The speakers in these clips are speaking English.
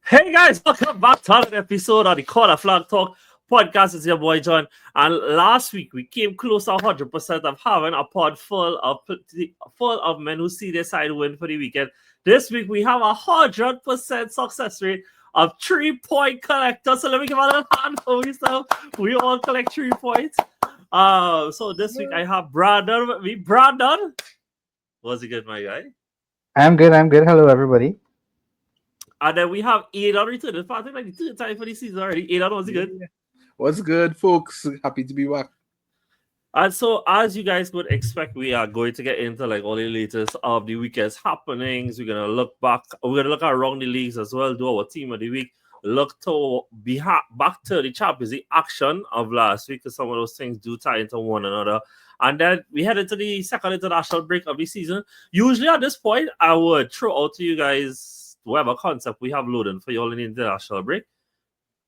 Hey guys, welcome back to another episode of the Corner Flag Talk podcast. It's your boy John. And last week we came close to 100% of having a pod full of men who see their side win for the weekend. This week we have 100% success rate of 3-point collectors. So let me give a little hand for myself. We all collect 3 points. So this week I have Brandon with me. Brandon, was it good, my guy? I'm good. I'm good. Hello, everybody. And then we have Aidan returning. I think like the third time for the season already. Aidan, was it good? Yeah. What's good, folks? Happy to be back. And so, as you guys would expect, we are going to get into like all the latest of the weekend's happenings. We're gonna look back. We're gonna look around the leagues as well. Do our team of the week. Look to back to the Champions League action of last week, because some of those things do tie into one another. And then we head into the second international break of the season. Usually at this point, I would throw out to you guys whatever concept we have loading for you all in the international break.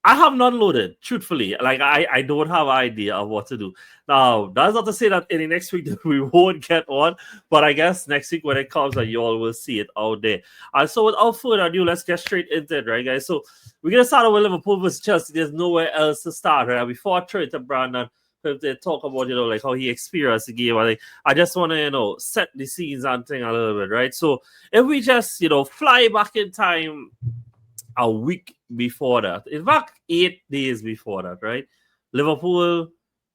I have none loaded, truthfully. Like I don't have an idea of what to do. Now, that's not to say that in the next week that we won't get one, but I guess next week when it comes, that you all will see it out there. And so without further ado, let's get straight into it, right, guys? So we're gonna start with Liverpool versus Chelsea. There's nowhere else to start, right? Before I throw it to Brandon, to talk about, like how he experienced the game. I just want to, set the scenes and thing a little bit, right? So if we just, fly back in time a week before that. In fact, 8 days before that, right? Liverpool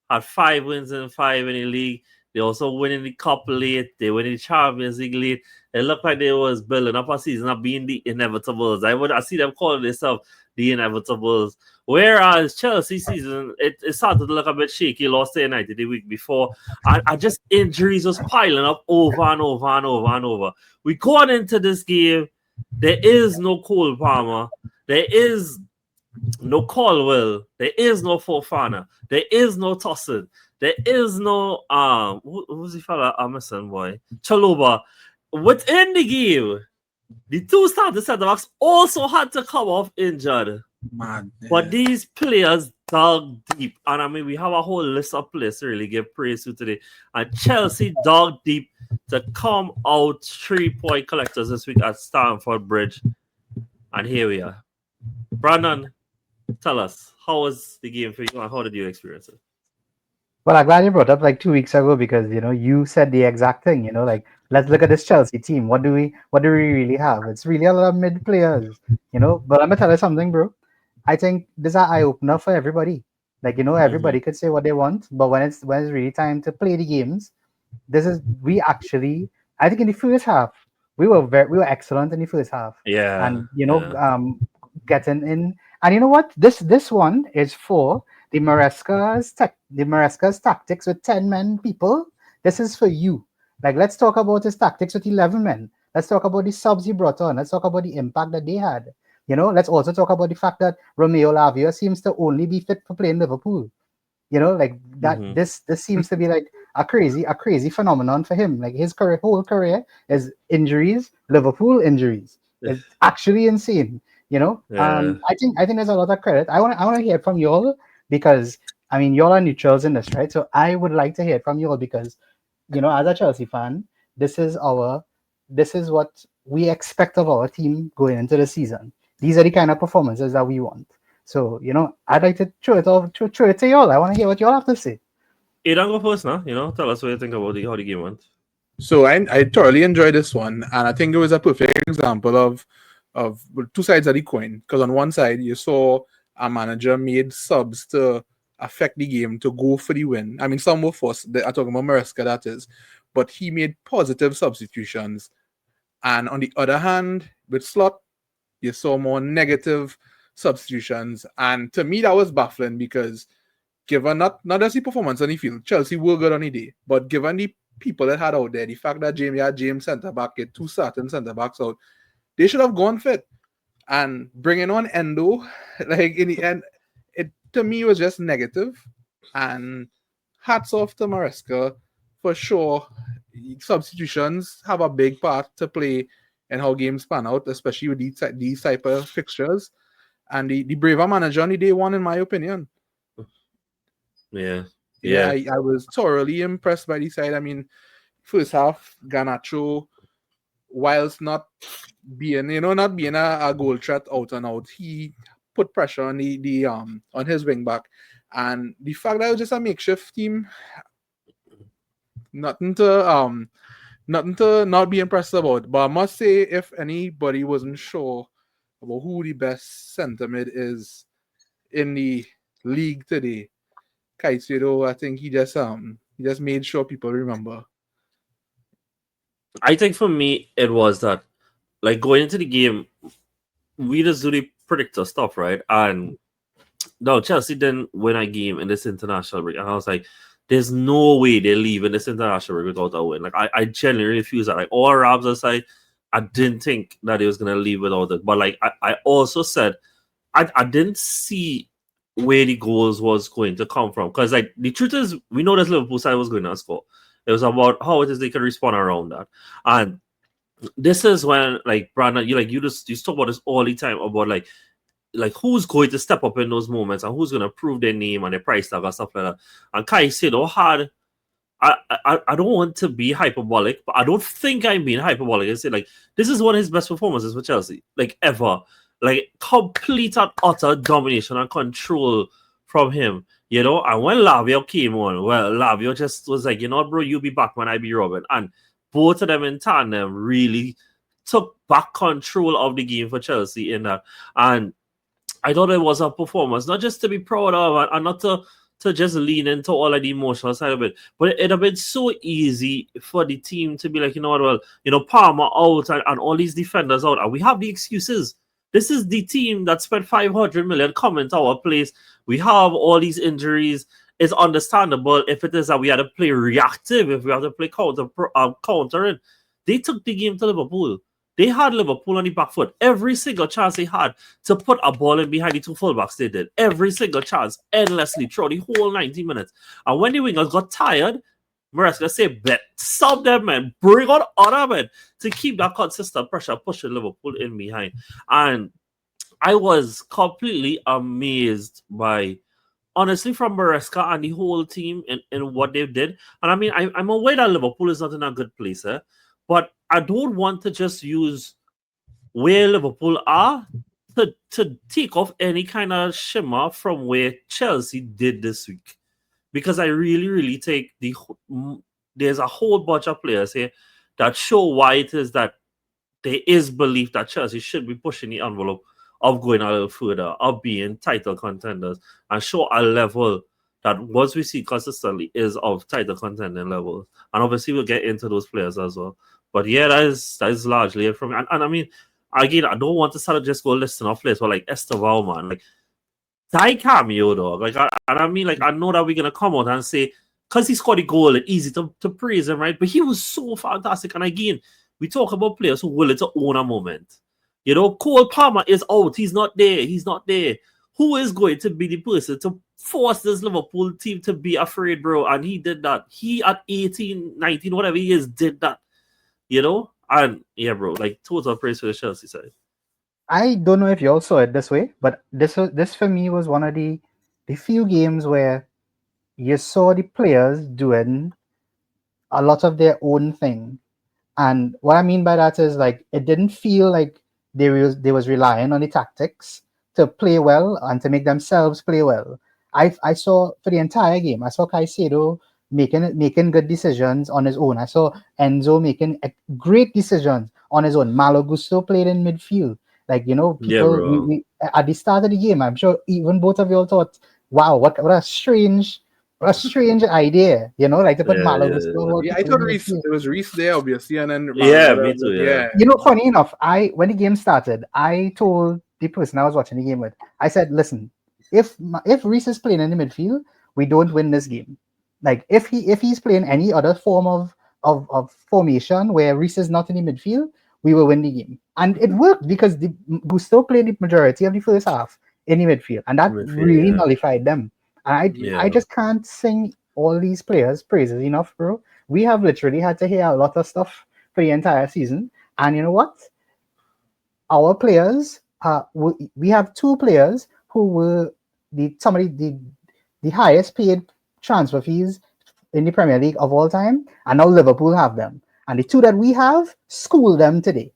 had 5 wins and 5 in the league. They also win in the cup late. They win in the Champions League late. It looked like they was building up a season of being the inevitables. I see them calling themselves the inevitables. Whereas Chelsea season, it started to look a bit shaky. Lost to United the week before. And just injuries was piling up over and over and over and over. We going into this game, there is no Cole Palmer. There is no Colwell. There is no Fofana. There is no Tossin. There is no who's the fella I'm missing, boy? Chaloba. Within the game, the 2 starting centre backs also had to come off injured. Man. But these players dug deep. And I mean, we have a whole list of players to really give praise to today. And Chelsea dug deep to come out 3-point collectors this week at Stamford Bridge. And here we are. Brandon, tell us, how was the game for you and how did you experience it? Well, I'm glad you brought up like 2 weeks ago because you said the exact thing. Like let's look at this Chelsea team. What do we really have? It's really a lot of mid players. But I'm gonna tell you something, bro. I think this is an eye opener for everybody. Like everybody could say what they want, but when it's really time to play the games, we actually. I think in the first half we were excellent in the first half. Yeah. And getting in. And you know what? This one is for the Maresca's tactics with 10 men people. This is for you. Like, let's talk about his tactics with 11 men. Let's talk about the subs he brought on. Let's talk about the impact that they had. Let's also talk about the fact that Romeo Lavia seems to only be fit for playing Liverpool. Like that. This seems to be like a crazy phenomenon for him. Like his whole career is injuries, Liverpool injuries. It's actually insane. Yeah. I think there's a lot of credit. I want to hear from y'all because I mean y'all are neutrals in this, right? So I would like to hear from y'all because as a Chelsea fan, this is what we expect of our team going into the season. These are the kind of performances that we want. So I'd like to throw it to y'all. I want to hear what y'all have to say. Aidan, go first now. Tell us what you think about how the game went. So I thoroughly enjoyed this one, and I think it was a perfect example of 2 sides of the coin. Because on one side, you saw a manager made subs to affect the game, to go for the win. I mean, some were forced. I'm talking about Maresca, that is. But he made positive substitutions. And on the other hand, with Slot, you saw more negative substitutions. And to me, that was baffling because given not just the performance on the field, Chelsea were good on the day, but given the people that had out there, the fact that James centre back, get 2 starting centre backs out, they should have gone fit. And bringing on Endo, like in the end, it to me was just negative. And hats off to Maresca for sure. Substitutions have a big part to play in how games pan out, especially with these type of fixtures. And the braver manager on the day one, in my opinion. Yeah. I was thoroughly impressed by the side. I mean, first half, Garnacho whilst not being, not being a goal threat out and out, he put pressure on the on his wing back. And the fact that it was just a makeshift team, nothing to not be impressed about. But I must say, if anybody wasn't sure about who the best centre mid is in the league today, Caicedo, I think he just made sure people remember. I think for me, it was that, like, going into the game, we just do the predictor stuff, right? And no, Chelsea didn't win a game in this international break. And I was like, there's no way they leave in this international break without a win. Like, I genuinely refuse that. Like, all Arabs aside, I didn't think that he was going to leave without it. But, like, I also said, I didn't see where the goals was going to come from. Because, like, the truth is, we know that Liverpool side was going to score. It was about how it is they can respond around that. And this is when, like, Brandon, you talk about this all the time about, like who's going to step up in those moments and who's going to prove their name and their price tag and stuff like that. And Caicedo had, I don't want to be hyperbolic, but I don't think I'm being hyperbolic. I say, like, this is one of his best performances for Chelsea, like, ever. Like, complete and utter domination and control from him, And when Lavio came on, well, Lavio just was like, bro, you be back when I be Robin. And both of them in tandem really took back control of the game for Chelsea in that. And I thought it was a performance, not just to be proud of and not to just lean into all of the emotional side of it, but it'd have been so easy for the team to be like, Palmer out and all these defenders out, and we have the excuses. This is the team that spent 500 million coming to our place. We have all these injuries. It's understandable if it is that we had to play reactive, if we have to play countering. They took the game to Liverpool. They had Liverpool on the back foot. Every single chance they had to put a ball in behind the two fullbacks, they did. Every single chance, endlessly, throughout the whole 90 minutes. And when the wingers got tired, Maresca said, bet, stop them, man. Bring on other men to keep that consistent pressure pushing Liverpool in behind. And I was completely amazed by, honestly, from Maresca and the whole team in what they did. And I mean, I'm aware that Liverpool is not in a good place, but I don't want to just use where Liverpool are to take off any kind of shimmer from where Chelsea did this week. Because I really, really think there's a whole bunch of players here that show why it is that there is belief that Chelsea should be pushing the envelope of going a little further, of being title contenders, and show a level that once we see consistently is of title contending levels. And obviously we'll get into those players as well. But yeah, that is largely it from me. And I mean, again, I don't want to start just go listing off players, but like Esteval, man, like die cameo, dog. Like, I mean, like, I know that we're gonna come out and say, because he scored a goal, it's easy to praise him, right? But he was so fantastic. And again, we talk about players who willing to own a moment. Cole Palmer is out. He's not there. He's not there. Who is going to be the person to force this Liverpool team to be afraid, bro? And he did that. He at 18, 19, whatever he is, did that. And yeah, bro, like, total praise for the Chelsea side. I don't know if you all saw it this way, but this for me was one of the few games where you saw the players doing a lot of their own thing. And what I mean by that is, like, it didn't feel like they was relying on the tactics to play well and to make themselves play well. I saw for the entire game, I saw Caicedo making good decisions on his own. I saw Enzo making great decisions on his own. Malo Gusto played in midfield. Like, people, Yeah, we at the start of the game, I'm sure even both of you all thought, wow, what a strange idea, like to put Malo Gusto. Yeah, I thought it was Reece there, obviously, and then yeah, me too. Yeah. Funny enough, when the game started, I told the person I was watching the game with, I said, listen, if Reece is playing in the midfield, we don't win this game. Like, if he's playing any other form of formation where Reece is not in the midfield, we will win the game. And it worked because Gusto played the majority of the first half in the midfield, and that really nullified them. And I just can't sing all these players' praises enough, bro. We have literally had to hear a lot of stuff for the entire season. And you know what? Our players, we have two players who were the highest paid transfer fees in the Premier League of all time, and now Liverpool have them. And the two that we have, school them today.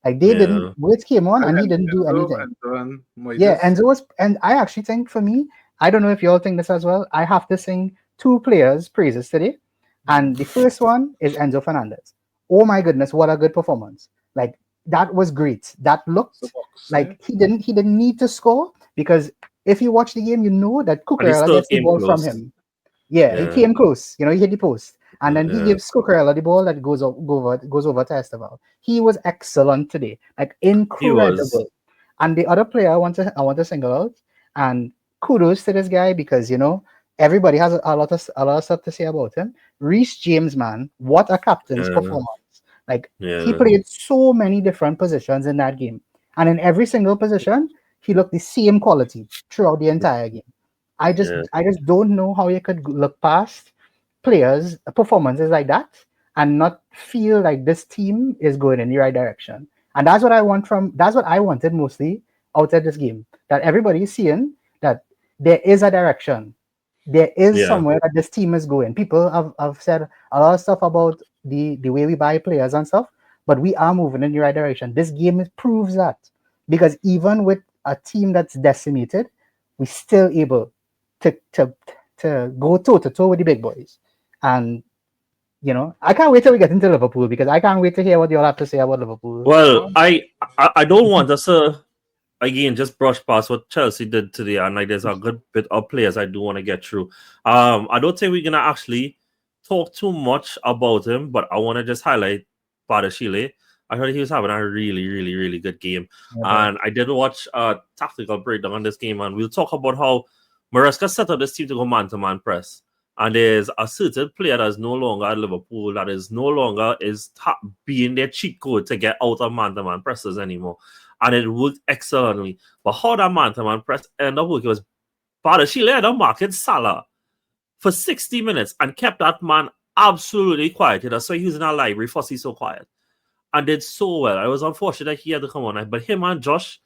Like they didn't. Yeah. Woods came on and he And didn't do Enzo, anything. Enzo and Yeah, Moises. Enzo was, and I actually think for me, I don't know if you all think this as well. I have to sing two players' praises today, and the first one is Enzo Fernandez. Oh my goodness, what a good performance! Like that was great. That The looked box, yeah. like he didn't need to score because if you watch the game, you know that And he Cucurella still gets the came ball from close. him. Yeah, he Yeah. came close. You know, he hit the post, and then he Yeah. gives Cucurella the ball that goes over to Esteval. He was excellent today, like He was. incredible. And the other player I want to single out, and kudos to this guy because everybody has a lot of stuff to say about him. Reece James, man, what a captain's Yeah. performance! Like he Yeah. played so many different positions in that game, and in every single position, he looked the same quality throughout the entire game. I just Yeah. I just don't know how you could look past players' performances like that and not feel like this team is going in the right direction. And that's what I wanted mostly out of this game. That everybody is seeing that there is a direction. There is Yeah. somewhere that this team is going. People have said a lot of stuff about the way we buy players and stuff, but we are moving in the right direction. This game proves that. Because even with a team that's decimated, we're still able to to to go toe to toe with the big boys. And I can't wait till we get into Liverpool because I can't wait to hear what you all have to say about Liverpool. Well, I don't want us to again just brush past what Chelsea did today, and like there's a good bit of players I do want to get through. I don't think we're gonna actually talk too much about him, but I want to just highlight Chile. I heard he was having a really, really, really good game, Yeah, bro. and I did watch a tactical breakdown on this game, and we'll talk about how Maresca set up this team to go man to man press. And there's a certain player that is no longer at Liverpool that is no longer being their cheat code to get out of man to man presses anymore, and it worked excellently. But how that man-to-man press ended up working was Badashile had a market Salah for 60 minutes and kept that man absolutely quiet. That's why he was in our library for he's so quiet and did so well. It was unfortunate that he had to come on, but him and Josh,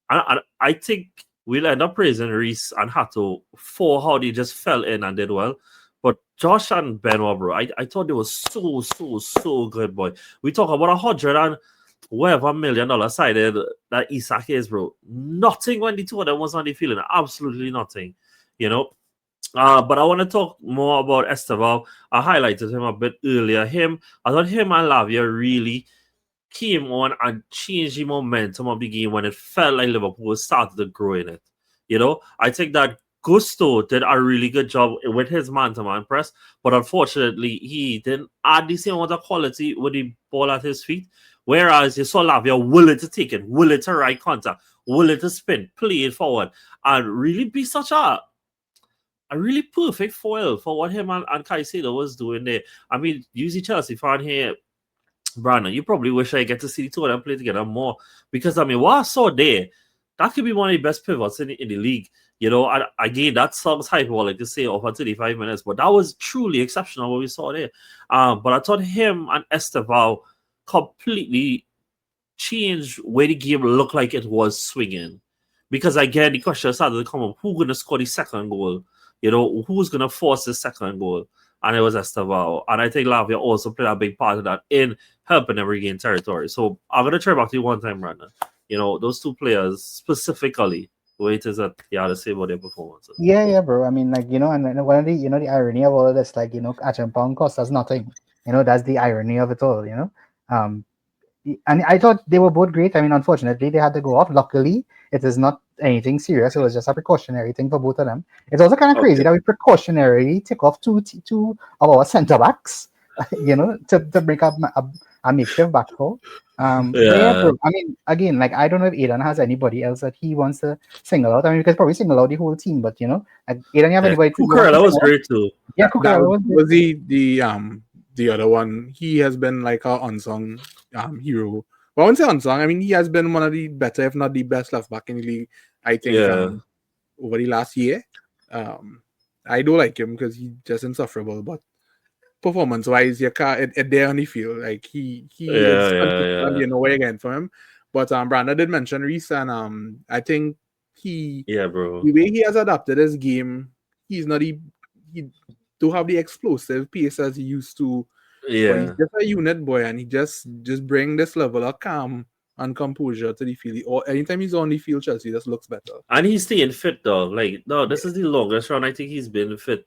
I think we'll end up praising Reese and Hato for how they just fell in and did well. But Josh and Benoit, bro, I thought they were so good, boy. We talk about 100 and whatever $1 million sided that Isak is, bro. Nothing when the two of them was on the field. Absolutely nothing, you know. But I want to talk more about Esteval. I highlighted him a bit earlier. I thought him and Lavia really came on and changed the momentum of the game when it felt like Liverpool started to grow in it. I think that Gusto did a really good job with his man-to-man press, but unfortunately, he didn't add the same amount of quality with the ball at his feet. Whereas you saw Lavia willing to take it, willing to right contact, willing to spin, play it forward, and really be such a really perfect foil for what him and Caicedo was doing there. I mean, usually Chelsea fan here, Brandon, you probably wish I get to see the two of them play together more because I mean, what I saw there, that could be one of the best pivots in the league. And again, that sounds hyperbolic to say over 35 minutes, but that was truly exceptional what we saw there. But I thought him and Esteval completely changed where the game looked like it was swinging. Because again, the question started to come up: who's going to score the second goal? Who's going to force the second goal? And it was Esteval. And I think Lavia also played a big part of that in helping them regain territory. So I'm going to try back to you one time, Brandon. Those two players specifically, what it is that you had to say about their performances. Yeah, bro. I mean, like, and one of the irony of all of this, like, Achampong cost us nothing. That's the irony of it all. Um, and I thought they were both great. I mean, unfortunately, they had to go off. Luckily, it is not anything serious. It was just a precautionary thing for both of them. It's also kind of crazy Okay. that we precautionarily take off two of our centre backs, to break up a makeshift back four. But yeah, Yeah. bro. I mean, again, like I don't know if Aidan has anybody else that he wants to single out. I mean, we could probably single out the whole team, but like Aidan, you have Yeah. anybody you want Kukurela to was single out? great too. Yeah, That Cucurella was great. was the other one. He has been like our unsung hero. Well, I wouldn't say unsung. I mean, he has been one of the better, if not the best, left back in the league. I think Yeah. over the last year. I do like him because he's just insufferable, but performance wise, you can't it there on the field. Like he is consistent, Yeah. you know where you're getting from him. But Brandon did mention Reese, and I think Yeah, bro. the way he has adapted his game, he do have the explosive pace as he used to But he's Yeah. just a unit boy, and he just bring this level of calm and composure to the field. Or anytime he's on the field, Chelsea just looks better. And he's staying fit though. Like, no, Yeah, this is the longest run I think he's been fit.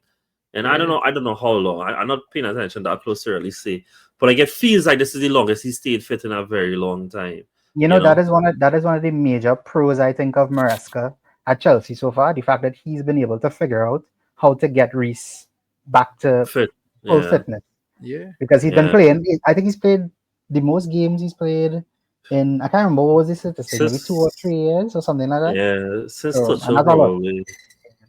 And yeah, I don't know how long. I'm not paying attention that close to really see. But like it feels like this is the longest he's stayed fit in a very long time. You You know, know? that is one of the major pros I think of Maresca at Chelsea so far. The fact that he's been able to figure out how to get Reece back to Fit. full Yeah. fitness yeah. because he's been Yeah. playing. I think he's played the most games he's played in. I can't remember what was his statistic. Maybe 2 or 3 Since years or something like that. since So and Tuchel that's a lot. probably. And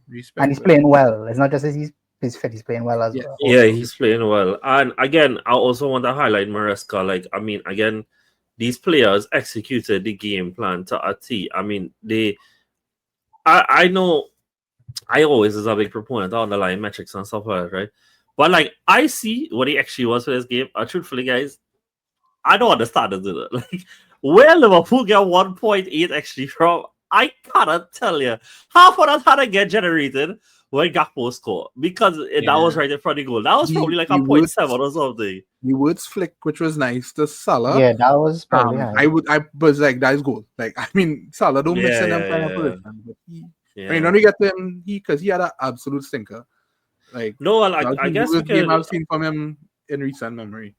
Respect, he's but playing well. It's not just that he's fit. He's playing well as yeah, well. Yeah, Also, he's playing well. And again, I also want to highlight Maresca. Like, I mean, again, these players executed the game plan to a T. I mean, I know I always is a big proponent of underlying metrics and stuff like that, right? But like I see what he actually was for this game. Truthfully, guys, I don't understand it. Like where Liverpool get 1.8 actually from, I cannot tell you. Half of that had to get generated when Gakpo scored because that was yeah. right in front of the goal. That was The probably like the a point words seven or something. the words flick, which was nice. The Salah, yeah, that was probably high. I was like, that is goal. Like, I mean, Salah don't miss Yeah, in them yeah, kind of yeah, position, but I mean, yeah. when we get to him, because he had an absolute stinker. Like, No, well, that was I the guess we worst game could. I've seen from him in recent memory.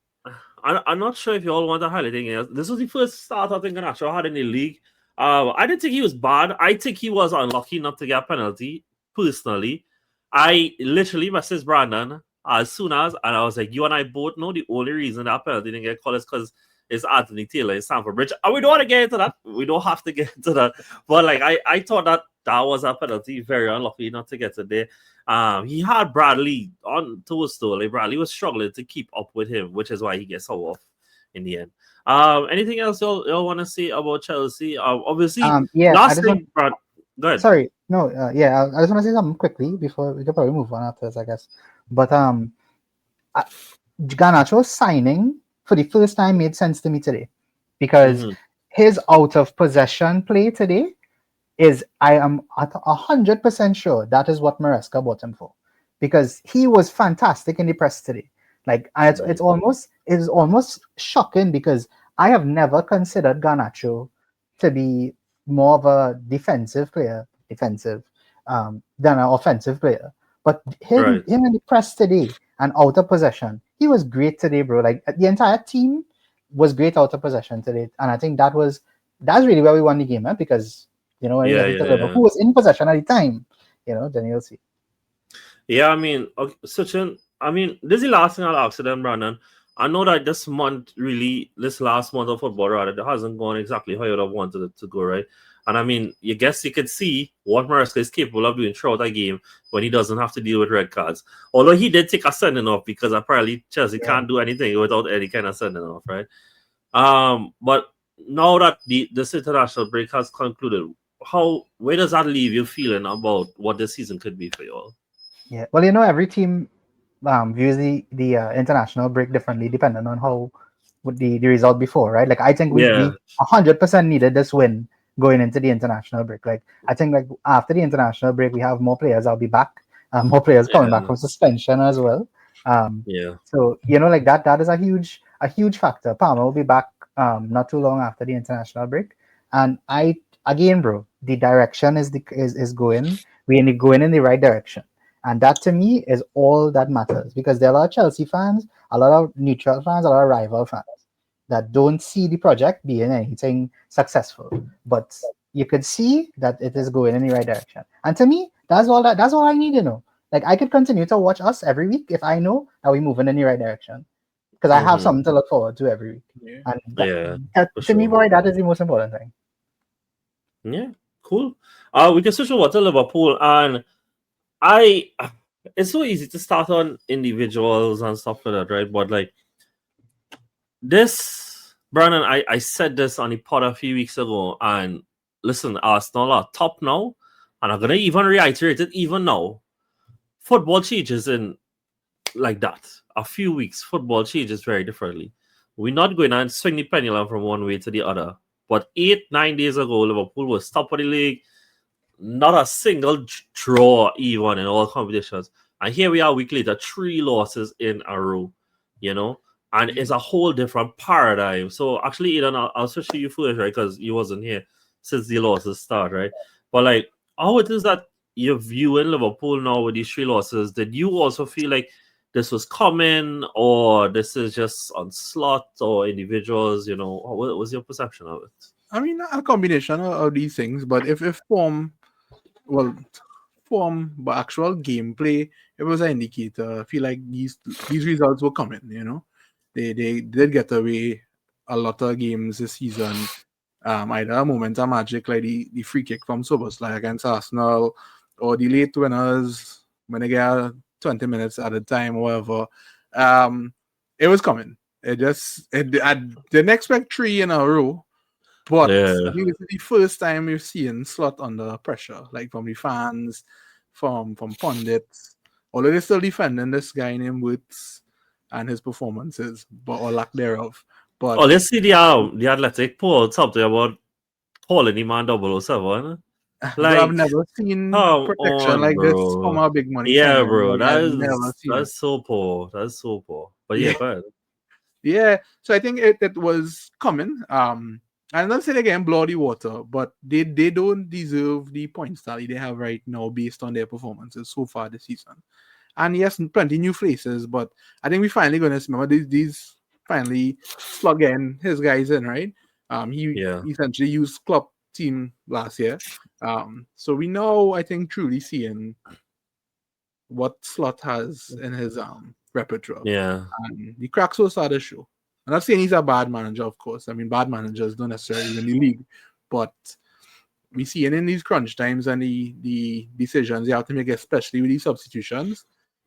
I'm not sure if you all want to highlight anything else. This was the first start I think Garnacho had in the league. I didn't think he was bad. I think he was unlucky not to get a penalty. Personally, I literally messaged Brandon as soon as, and I was like, "You and I both know the only reason that penalty didn't get called is because it's Anthony Taylor in Stamford Bridge." And we don't want to get into that. We don't have to get into that. But like, I thought that was a penalty. Very unlucky not to get it there. He had Bradley on toes though. Like Bradley was struggling to keep up with him, which is why he gets so off in the end. Anything else y'all want to say about Chelsea? Obviously, Yeah, I last just want. thing, Brad. Go ahead. Sorry, no, yeah, I just want to say something quickly before we could probably move on after this, I guess. But I, Garnacho signing for the first time made sense to me today because Mm-hmm. his out of possession play today is I am at 100% sure that is what Maresca bought him for because he was fantastic in the press today. Like and it's almost shocking because I have never considered Garnacho to be more of a defensive than an offensive player. But him Right. him in the press today and out of possession, he was great today, bro. Like the entire team was great out of possession today, and I think that's really where we won the game, because when we Yeah, get into yeah, Liverpool, yeah. who was in possession at the time, then you'll see. Yeah, I mean, okay, Sachin, I mean, this is the last thing I'll ask you then, Brandon. I know that this last month of football, rather, it hasn't gone exactly how you would have wanted it to go, right? And I mean, you guess you could see what Maresca is capable of doing throughout that game when he doesn't have to deal with red cards. Although he did take a sending off because apparently Chelsea Yeah. can't do anything without any kind of sending off, right? But now that this international break has concluded, where does that leave you feeling about what this season could be for you all? Yeah. Well, every team views the international break differently depending on how would the result before, right? Like I think we Yeah, 100% needed this win going into the international break. Like I think like after the international break we have more players. I'll be back. More players coming back yeah, from suspension as well. Um, yeah. so like that is a huge factor. Palmer will be back not too long after the international break, and I again, bro, the direction is going. We're going in the right direction. And that to me is all that matters because there are a lot of Chelsea fans, a lot of neutral fans, a lot of rival fans that don't see the project being anything successful. But you could see that it is going in the right direction. And to me, that's all I need to know. Like I could continue to watch us every week if I know that we're moving in the right direction. Because I have Mm-hmm. something to look forward to every week. Yeah. And Yeah, for to me, sure. boy, that is the most important thing. Yeah, cool. We can switch over to Liverpool, and I. It's so easy to start on individuals and stuff like that, right? But like this, Brandon, I said this on the pod a few weeks ago, and listen, Arsenal are top now, and I'm gonna even reiterate it even now. Football changes in like that. A few weeks, football changes very differently. We're not going to swing the pendulum from one way to the other. But 8, 9 days ago, Liverpool was top of the league. Not a single draw even in all competitions. And here we are a week later, 3 losses in a row. You know? and it's a whole different paradigm. So actually, Eden, I'll switch to you first, right? Because you wasn't here since the losses start, right? But like, how it is that you're viewing Liverpool now with these 3 losses? Did you also feel like this was coming, or this is just onslaught or individuals? You know, what was your perception of it? I mean, a combination of these things, but if well, form, but actual gameplay, it was an indicator. I feel like these results were coming. They did get away a lot of games this season. Either a moment of magic like the free kick from Soboslai against Arsenal, or the late winners when they get 20 minutes at a time, or whatever. It was coming. I didn't expect 3 in a row. But Yeah. I think this is the first time we've seen Slot under pressure, like from the fans, from pundits. Although they're still defending this guy named Woods and his performances, but or lack thereof. But Oh, let's see the Athletic poll something about calling him man 007. bro, I've Like, never seen come protection on, like this from bro. a big money Yeah, signing. bro. Like, I've never seen it. That's so poor. That's so poor. But yeah, Yeah, go ahead. yeah. So I think it was coming. I'm not saying again bloody water, but they don't deserve the points tally they have right now based on their performances so far this season. And yes, plenty new faces, but I think we finally gonna remember these finally Slug in his guys in, right? He Yeah. essentially used club team last year. So we know, I think, truly seeing what Slot has in his repertoire. Yeah. And the cracks will start to show. I'm not saying he's a bad manager, of course. I mean, bad managers don't necessarily win the league, but we see it in these crunch times and the decisions you have to make, especially with these substitutions,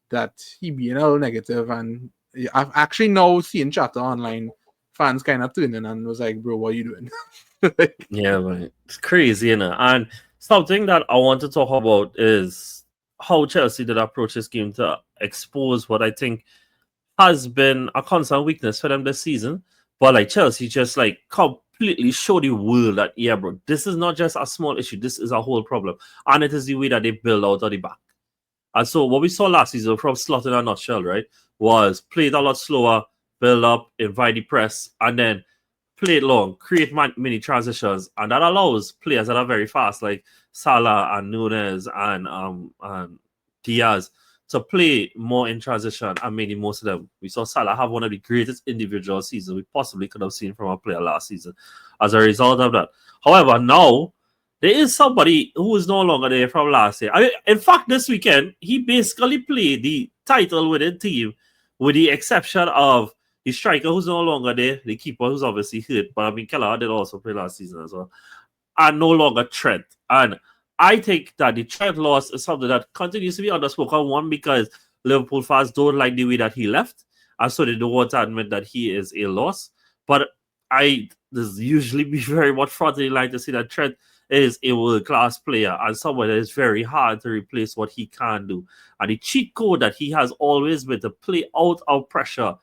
that he being a little negative. And I've actually now seen chatter online, fans kind of tuning and was like, bro, what are you doing? Like, Yeah, man. It's crazy, you know. And something that I want to talk about is how Chelsea did approach this game to expose what I think has been a constant weakness for them this season. But like Chelsea just like completely show the world that, yeah, bro, this is not just a small issue, this is a whole problem. And it is the way that they build out of the back. And so what we saw last season from Slot in a nutshell, right, was played a lot slower, build up, invite the press, and then play it long, create mini transitions, and that allows players that are very fast, like Salah and Nunes and Diaz, to play more in transition and maybe most of them. We saw Salah have one of the greatest individual seasons we possibly could have seen from a player last season as a result of that. However, now there is somebody who is no longer there from last year. I mean, in fact, this weekend, he basically played the title winning team with the exception of the striker who's no longer there, the keeper who's obviously hurt, but I mean, Kelleher did also play last season as well, and no longer Trent. And I think that the Trent loss is something that continues to be underspoken. One, because Liverpool fans don't like the way that he left, and so they don't want to admit that he is a loss. But there's usually be very much front of the line to see that Trent is a world-class player and someone that is very hard to replace what he can do. And the cheat code that he has always been to play out of pressure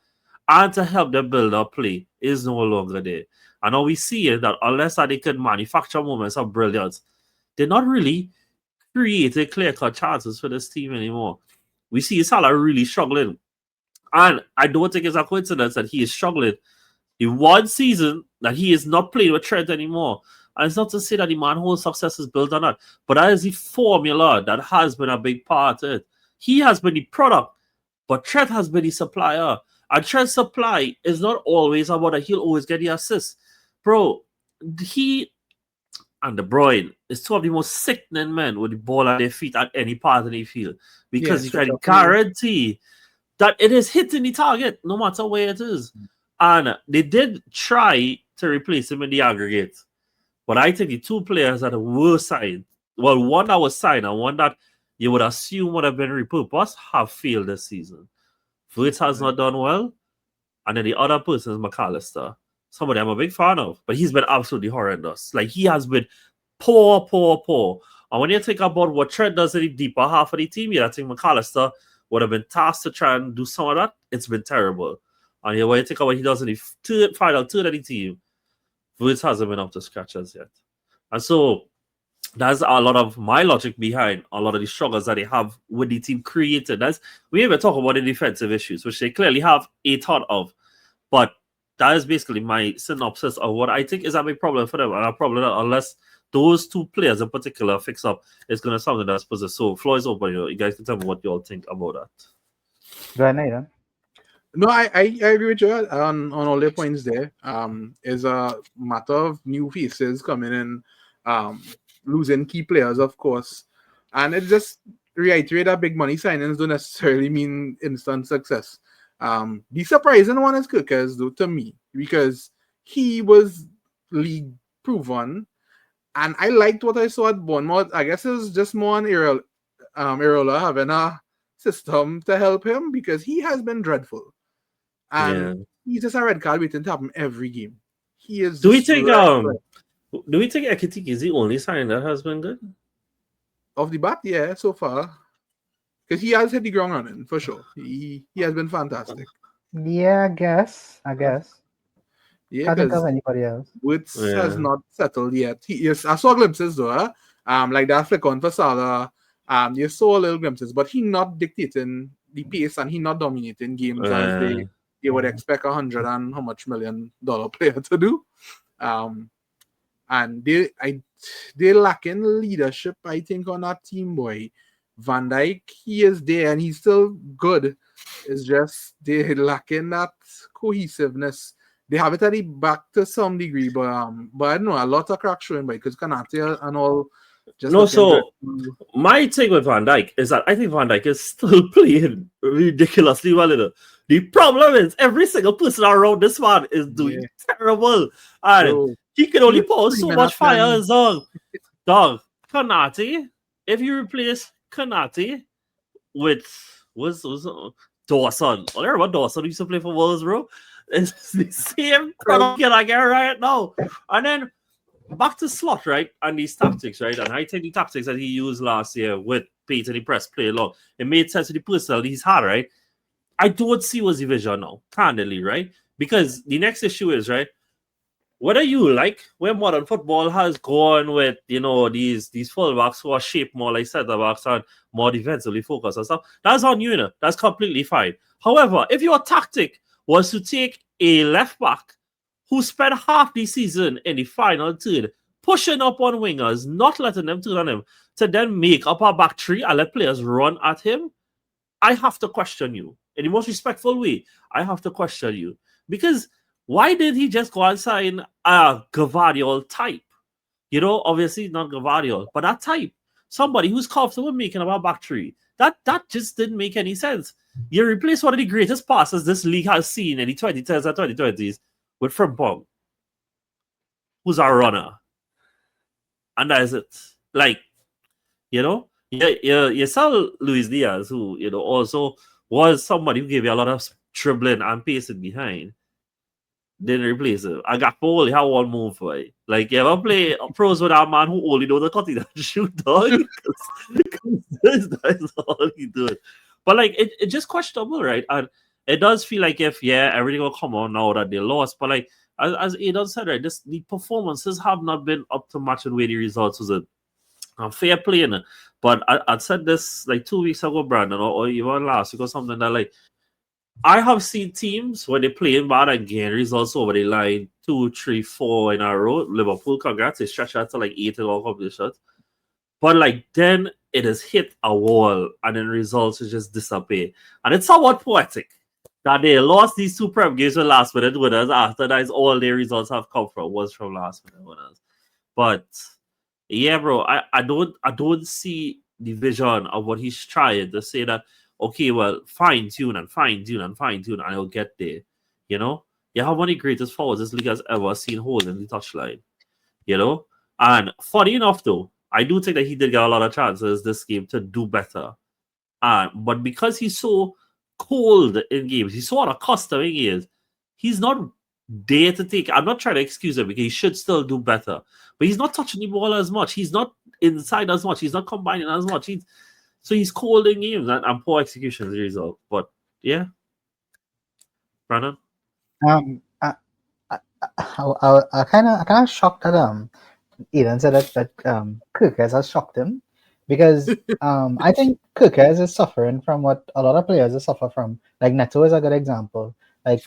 and to help them build up play is no longer there. And now we see it that unless that they can manufacture moments of brilliance, they're not really creating clear-cut chances for this team anymore. We see Salah really struggling. And I don't think it's a coincidence that he is struggling in one season that he is not playing with Trent anymore. And it's not to say that the man's whole success is built on that, but that is the formula that has been a big part of it. He has been the product, but Trent has been the supplier. And Trent's supply is not always about that he'll always get the assist. Bro, he and De Bruyne is two of the most sickening men with the ball at their feet at any part of the field. Because you can guarantee that it is hitting the target no matter where it is. And they did try to replace him in the aggregate. But I think the two players that were signed, well, one that was signed and one that you would assume would have been repurposed, have failed this season. Wirtz has not done well, and then the other person is McAllister. Somebody I'm a big fan of, but he's been absolutely horrendous. Like, he has been poor. And when you think about what Trent does in the deeper half of the team, I think McAllister would have been tasked to try and do some of that. It's been terrible. And when you think about what he does in the final third of the team, Wirtz hasn't been up to scratch as yet. And so that's a lot of my logic behind a lot of the struggles that they have with the team created. We even talk about the defensive issues, which they clearly have a ton of. But that is basically my synopsis of what I think is a big problem for them, and a problem that unless those two players in particular fix up, it's going to sound like that's Spurs. So floor is open. You guys can tell me what you all think about that. Go ahead, Nathan. No, I agree with you on all the points there. Is a matter of new faces coming in, losing key players, of course, and it just reiterate that big money signings don't necessarily mean instant success. The surprising one is Cookers, though, to me, because he was league proven, and I liked what I saw at Bournemouth. I guess it's just more on Irola having a system to help him because he has been dreadful. Yeah. And he's just a red card waiting to happen every game. He is Do we just think red. Ekitike is the only sign that has been good? Off the bat, yeah, so far. Because he has hit the ground running, for sure. He has been fantastic. Yeah, I guess. Yeah, Can't think of because anybody else. Woods has Yeah. not settled yet. Yes, I saw glimpses though. Like that flick on for Salah. You saw little glimpses, but he not dictating the pace and he not dominating games as they would expect 100 and how much $1 million player to do. And they lacking leadership, I think, on that team, boy. Van Dijk, he is there and he's still good. It's just they lacking that cohesiveness. They have it at the back to some degree, but I don't know, a lot of cracks showing by because Kanate and all just No, looking so dreadful. my take with Van Dijk is that I think Van Dijk is still playing ridiculously well. You know? The problem is every single person around this man is doing terrible, and Bro, he can only he's pour so screaming much at fire them. as dog. Dog, Kanate. If you replace Kanate with was Dawson, I remember Dawson used to play for Wolves, bro. It's the same product I get right now, and then back to Slot, right? And these tactics, right? And I think the tactics that he used last year with Pete and the press play along, it made sense to the personnel he's had, right? I don't see what's the vision now, candidly, right? Because the next issue is, right, whether you like where modern football has gone with, you know, these fullbacks who are shaped more like centre backs and more defensively focused and stuff, that's on you, you know. That's completely fine. However, if your tactic was to take a left back who spent half the season in the final third, pushing up on wingers, not letting them turn on him, to then make up our back three and let players run at him, I have to question you. In the most respectful way, I have to question you. Because why did he just go and sign a Gavadiol type? You know, obviously not Gavadiol, but that type. Somebody who's comfortable making up our back three. That just didn't make any sense. You replace one of the greatest passes this league has seen in the 2010s and 2020s with Frimpong, who's our runner. And that is it. Like, you know, you saw Luis Diaz, who, you know, also was somebody who gave you a lot of dribbling and pacing behind. Didn't replace him. I got only had one move for it. Like, you ever play pros with that man who only knows the cutting and shoot, dog? That's all he doing. But, like, it just questionable, right? And it does feel like if, everything will come on now that they lost. But, like, as Aidan said, right, the performances have not been up to match the way the results was. Fair play, but I said this like 2 weeks ago, Brandon, or even last week or something that like I have seen teams when they playing bad and gain results over the line 2, 3, 4 in a row. Liverpool, congrats, they stretch out to like 8 in all competitions. But like then it has hit a wall and then results will just disappear. And it's somewhat poetic that they lost these two prep games with last minute winners after that is all their results have come from was from last minute winners. But yeah, bro, I don't see the vision of what he's trying to say that okay, well, fine tune and fine tune and fine tune and I'll get there. You know? You have one of the greatest forwards this league has ever seen holding the touchline. You know? And funny enough though, I do think that he did get a lot of chances this game to do better. But because he's so cold in games, he's so unaccustomed in games, he's not there to take. I'm not trying to excuse him because he should still do better. But he's not touching the ball as much. He's not inside as much. He's not combining as much. He's cold in games and poor execution as a result. But yeah, Brandon. I kind of shocked that Eden said that Kirkes has shocked him because I think Kirkes is suffering from what a lot of players suffer from. Like Neto is a good example. Like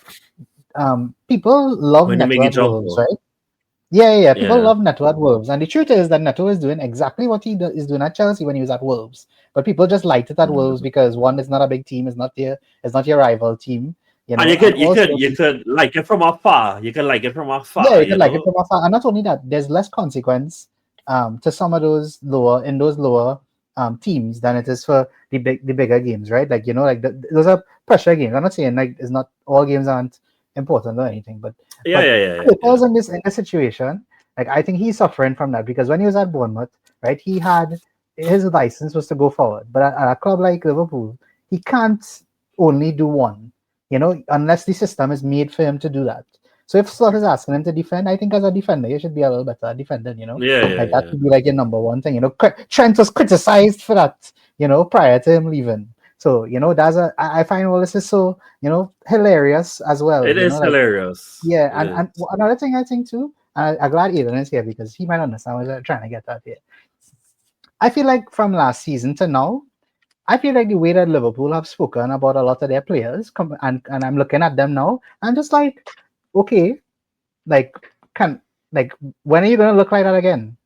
people love when you make Neto it at jump. Wolves, right? Yeah. People Yeah. love Neto at Wolves, and the truth is that Neto is doing exactly what is doing at Chelsea when he was at Wolves. But people just liked it at Wolves because one, it's not a big team, it's not your rival team, And and also you could like it from afar. You can like it from yeah, afar, you you can like it know? from afar. And not only that, there's less consequence to some of those lower teams than it is for the bigger games, right? Like like those are pressure games. I'm not saying like it's not all games aren't important or anything, but Yeah, yeah, yeah, yeah, yeah. because in this situation, like I think he's suffering from that because when he was at Bournemouth, right, he had his license was to go forward, but at a club like Liverpool, he can't only do one, unless the system is made for him to do that. So if Slot is asking him to defend, I think as a defender, you should be a little better at defending, Yeah, yeah, Like that yeah. should be like your number one thing. Trent was criticized for that, prior to him leaving. So, I find all this is so, hilarious as well. It is Like hilarious. yeah, It is. and another thing I think too, I'm glad Ethan is here because he might understand what I'm trying to get at here. I feel like from last season to now, I feel like the way that Liverpool have spoken about a lot of their players, and I'm looking at them now, I'm just like, okay, like can like when are you gonna look like that again?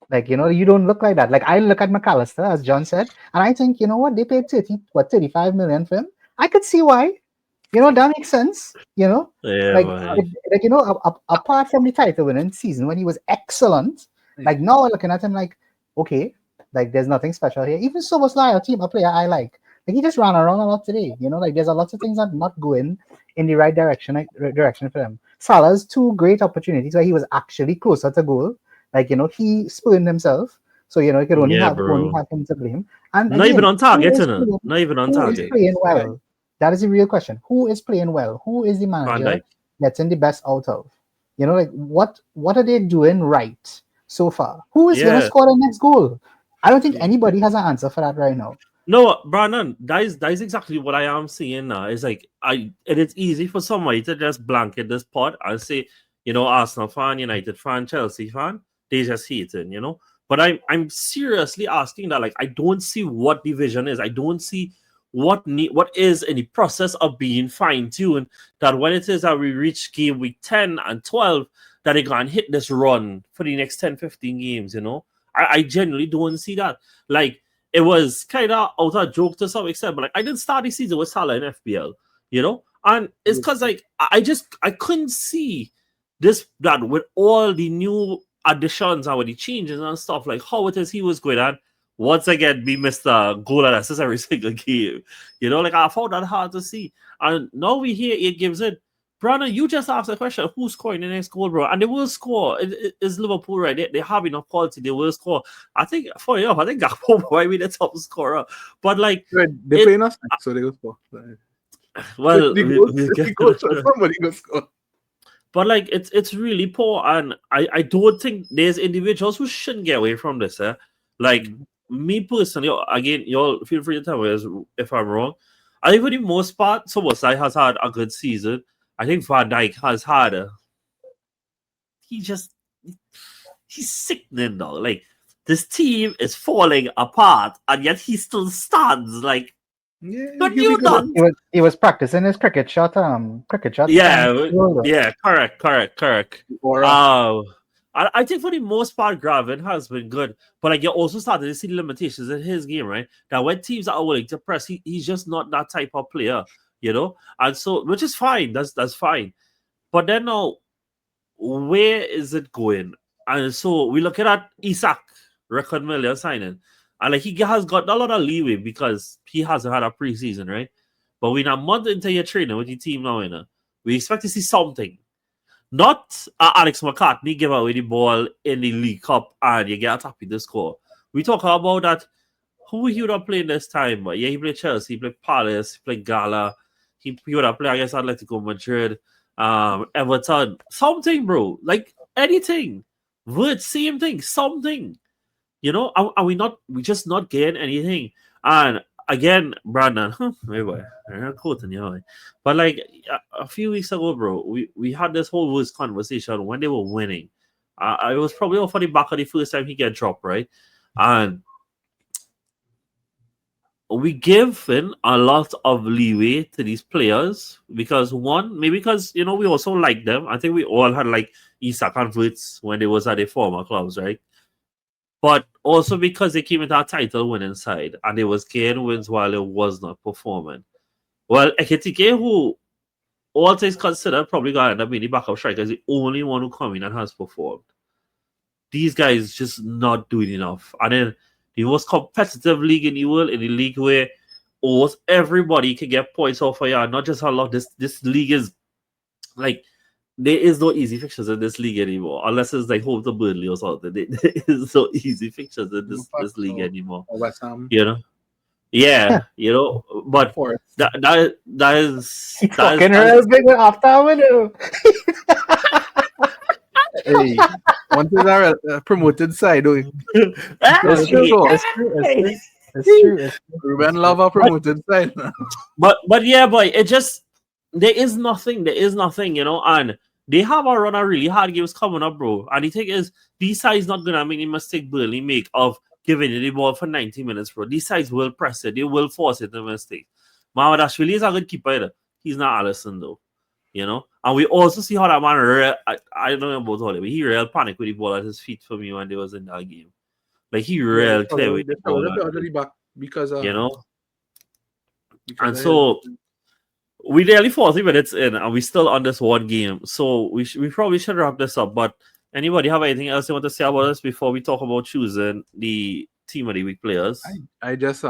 Like you don't look like that. Like I look at McAllister, as John said, and I think what they paid 35 million for him. I could see why. That makes sense. Yeah, Like boy. apart from the title winning season when he was excellent, like now we're looking at him like, okay, like there's nothing special here. Even Soboslai, a team, a player I like he just ran around a lot today. Like there's a lot of things that not going in the right direction for him. Salah's two great opportunities where he was actually closer to goal. Like he spurned himself. So you could Yeah, only bro. have him to blame. And Not even again, on target, you know. Not even on who is target. playing well? That is the real question. Who is playing well? Who is the Van manager Dijk. getting the best out of? Like what are they doing right so far? Who is gonna Yeah. score the next goal? I don't think anybody has an answer for that right now. No, Brandon, that is exactly what I am seeing now. It's like it is easy for somebody to just blanket this pot and say, Arsenal fan, United fan, Chelsea fan, they just hate it. But I'm seriously asking that. Like, I don't see what division is. I don't see what is in the process of being fine-tuned, that when it is that we reach game week 10 and 12, that they gonna hit this run for the next 10, 15 games. I genuinely don't see that. Like, it was kind of out of joke to some extent, but like I didn't start the season with Salah in FPL, and it's because like I couldn't see that with all the new additions and with the changes and stuff, like how it is he was going on. Once again, be Mr. Goal and assist every single game. Like I found that hard to see. And now we hear 8 games in. Brandon, you just asked the question, who's scoring the next goal, bro? And they will score. It's Liverpool, right? They have enough quality. They will score. I think, funny enough, I think Gakpo might be the top scorer. But, like, Right, they're playing us, so they go score. well, we The get goal, somebody go score. but, like, it's really poor. And I don't think there's individuals who shouldn't get away from this. Like, me personally, again, y'all feel free to tell me if I'm wrong. I think for the most part, Soboslai has had a good season. I think Van Dijk has had he just he's sickening though. Like, this team is falling apart, and yet he still stands. Like, Yeah, could he'll be you good. not? He was practicing his cricket shot. Yeah, yeah, correct. Aura. Uh, I think for the most part, Gravin has been good, but like you also started to see the limitations in his game, right? That when teams are willing to press, he's just not that type of player. And so, which is fine. That's fine. But then now, where is it going? And so we look at Isak, record million signing, and like he has got a lot of leeway because he hasn't had a preseason, right? But we're a month into your training with your team now. We expect to see something. Not Alex McCartney give away the ball in the League Cup and you get happy to score. We talk about that. Who he would have played this time? But yeah, he played Chelsea, he played Palace, he played Gala. He would have played against Atletico Madrid, Everton. Something, bro. Like anything. Word, same thing. Something. Are we just not getting anything? And again, Brandon, maybe I'm quoting you, but like a few weeks ago, bro, we had this whole Woods conversation when they were winning. I was probably off on the back of the first time he get dropped, right? And we give in a lot of leeway to these players because one, maybe because we also like them. I think we all had like Isak and Wits when they was at their former clubs, right? But also because they came into a title winning side and they was getting wins while it was not performing. Well, Ekitike, who all things considered probably gonna end up being the backup striker, is the only one who come in and has performed. These guys just not doing enough. And then the most competitive league in the world, in the league where almost everybody can get points off of you, not just a lot. This league is like there is no easy fixtures in this league anymore, unless it's like home to Burnley or something. There is no easy fixtures in this league anymore. West Ham. Yeah, but Forest. that is Fucking real big after winner. Hey, once is our promoted side. It's true. It's true. Ruben love our promoted side. But yeah, boy, it just there is nothing, and they have a run of really hard games coming up, bro. And the thing is, these sides not gonna make the mistake Burnley make of giving it the ball for 90 minutes, bro. These sides will press it, they will force it to mistake. Mamadashvili is a good keeper either. He's not Allison though. And we also see how that man I don't know about all it, but he real panic with the ball at his feet for me when they was in that game. Like he real clear with the ball. Because and so we nearly 40 minutes in and we still on this one game. So we probably should wrap this up. But anybody have anything else you want to say about this before we talk about choosing the team of the week players? I just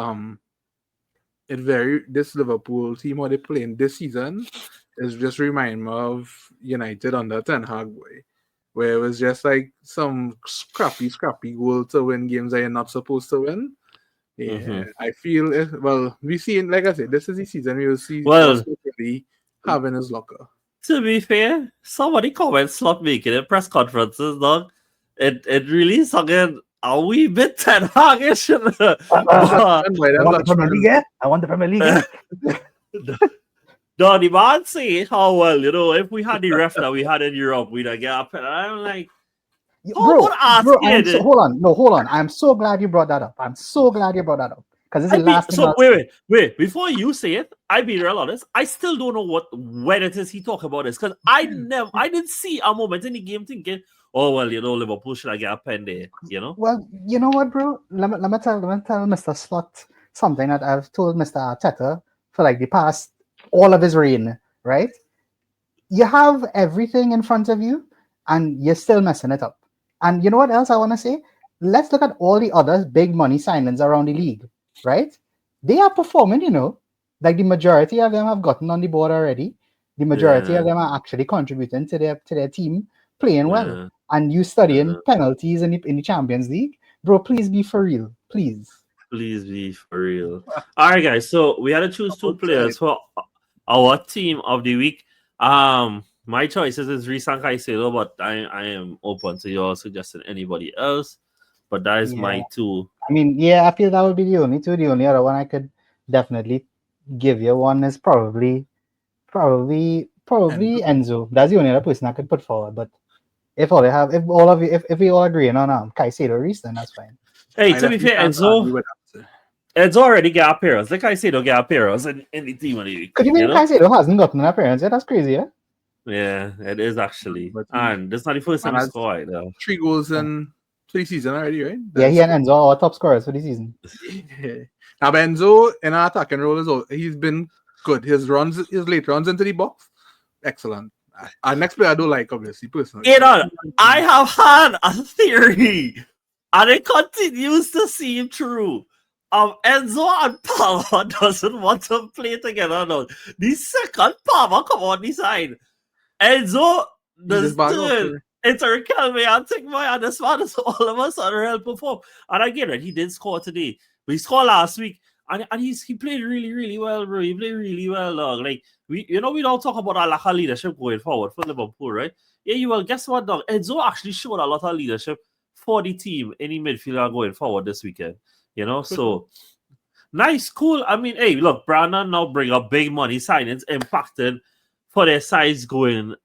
this Liverpool team what they playing this season is just remind me of United under Ten Hag way, where it was just like some scrappy goal to win games that you're not supposed to win. Yeah, I feel we see, like I said, this is the season we will see really having his locker. To be fair, somebody comments slot making in press conferences, dog. It really is again a wee bit Ten Hag-ish. I want the Premier League. No, the man say how well, if we had the ref that we had in Europe, we'd get up. And I'm like, hold on. I'm so glad you brought that up. Because this is the last thing. So wait. Before you say it, I be real honest. I still don't know when it is he talk about this. Because I didn't see a moment in the game thinking, oh well, Liverpool should I get a pen there, Well, you know what, bro? Let me tell Mr. Slot something that I've told Mr. Arteta for like the past all of his reign, right? You have everything in front of you and you're still messing it up. And you know what else I want to say? Let's look at all the other big money signings around the league, right? They are performing, like the majority of them have gotten on the board already. The majority of them are actually contributing to their team playing well. Yeah. And you studying penalties in the Champions League. Bro, please be for real. Please be for real. All right, guys. So we had to choose two players for our team of the week. My choices is Reece and Caicedo, but I am open to your suggesting anybody else. But that is my two. I mean, I feel that would be the only two. The only other one I could definitely give you one is probably Enzo. That's the only other person I could put forward. But if we all agree on Caicedo Reece, then that's fine. Hey, to be fair, Enzo already got appearance. Like Caicedo got appearance in the team of the week. Could you mean Caicedo hasn't gotten an appearance yet? That's crazy, yeah? Yeah, it is actually. And that's not the first time he scored either. 3 goals in 3 seasons already, right? He and Enzo are our top scorers for the season. Now, Enzo in our attacking role as well, he's been good. His late runs into the box, excellent. Our next player I don't like, obviously, personally. I have had a theory, and it continues to seem true. Enzo and Palmer doesn't want to play together now. The second Palmer come on the side, Enzo does turn into Riquelme and think, and this man is all of a sudden real perform. And again, he did score today, but he scored last week, and he played really, really well, bro. He played really well, dog. Like we don't talk about a lack of leadership going forward for Liverpool, right? Yeah, you will. Guess what, dog? Enzo actually showed a lot of leadership for the team in the midfield going forward this weekend. So nice, cool. I mean, hey, look, Brandon now bring up big money signings impacting for their sides going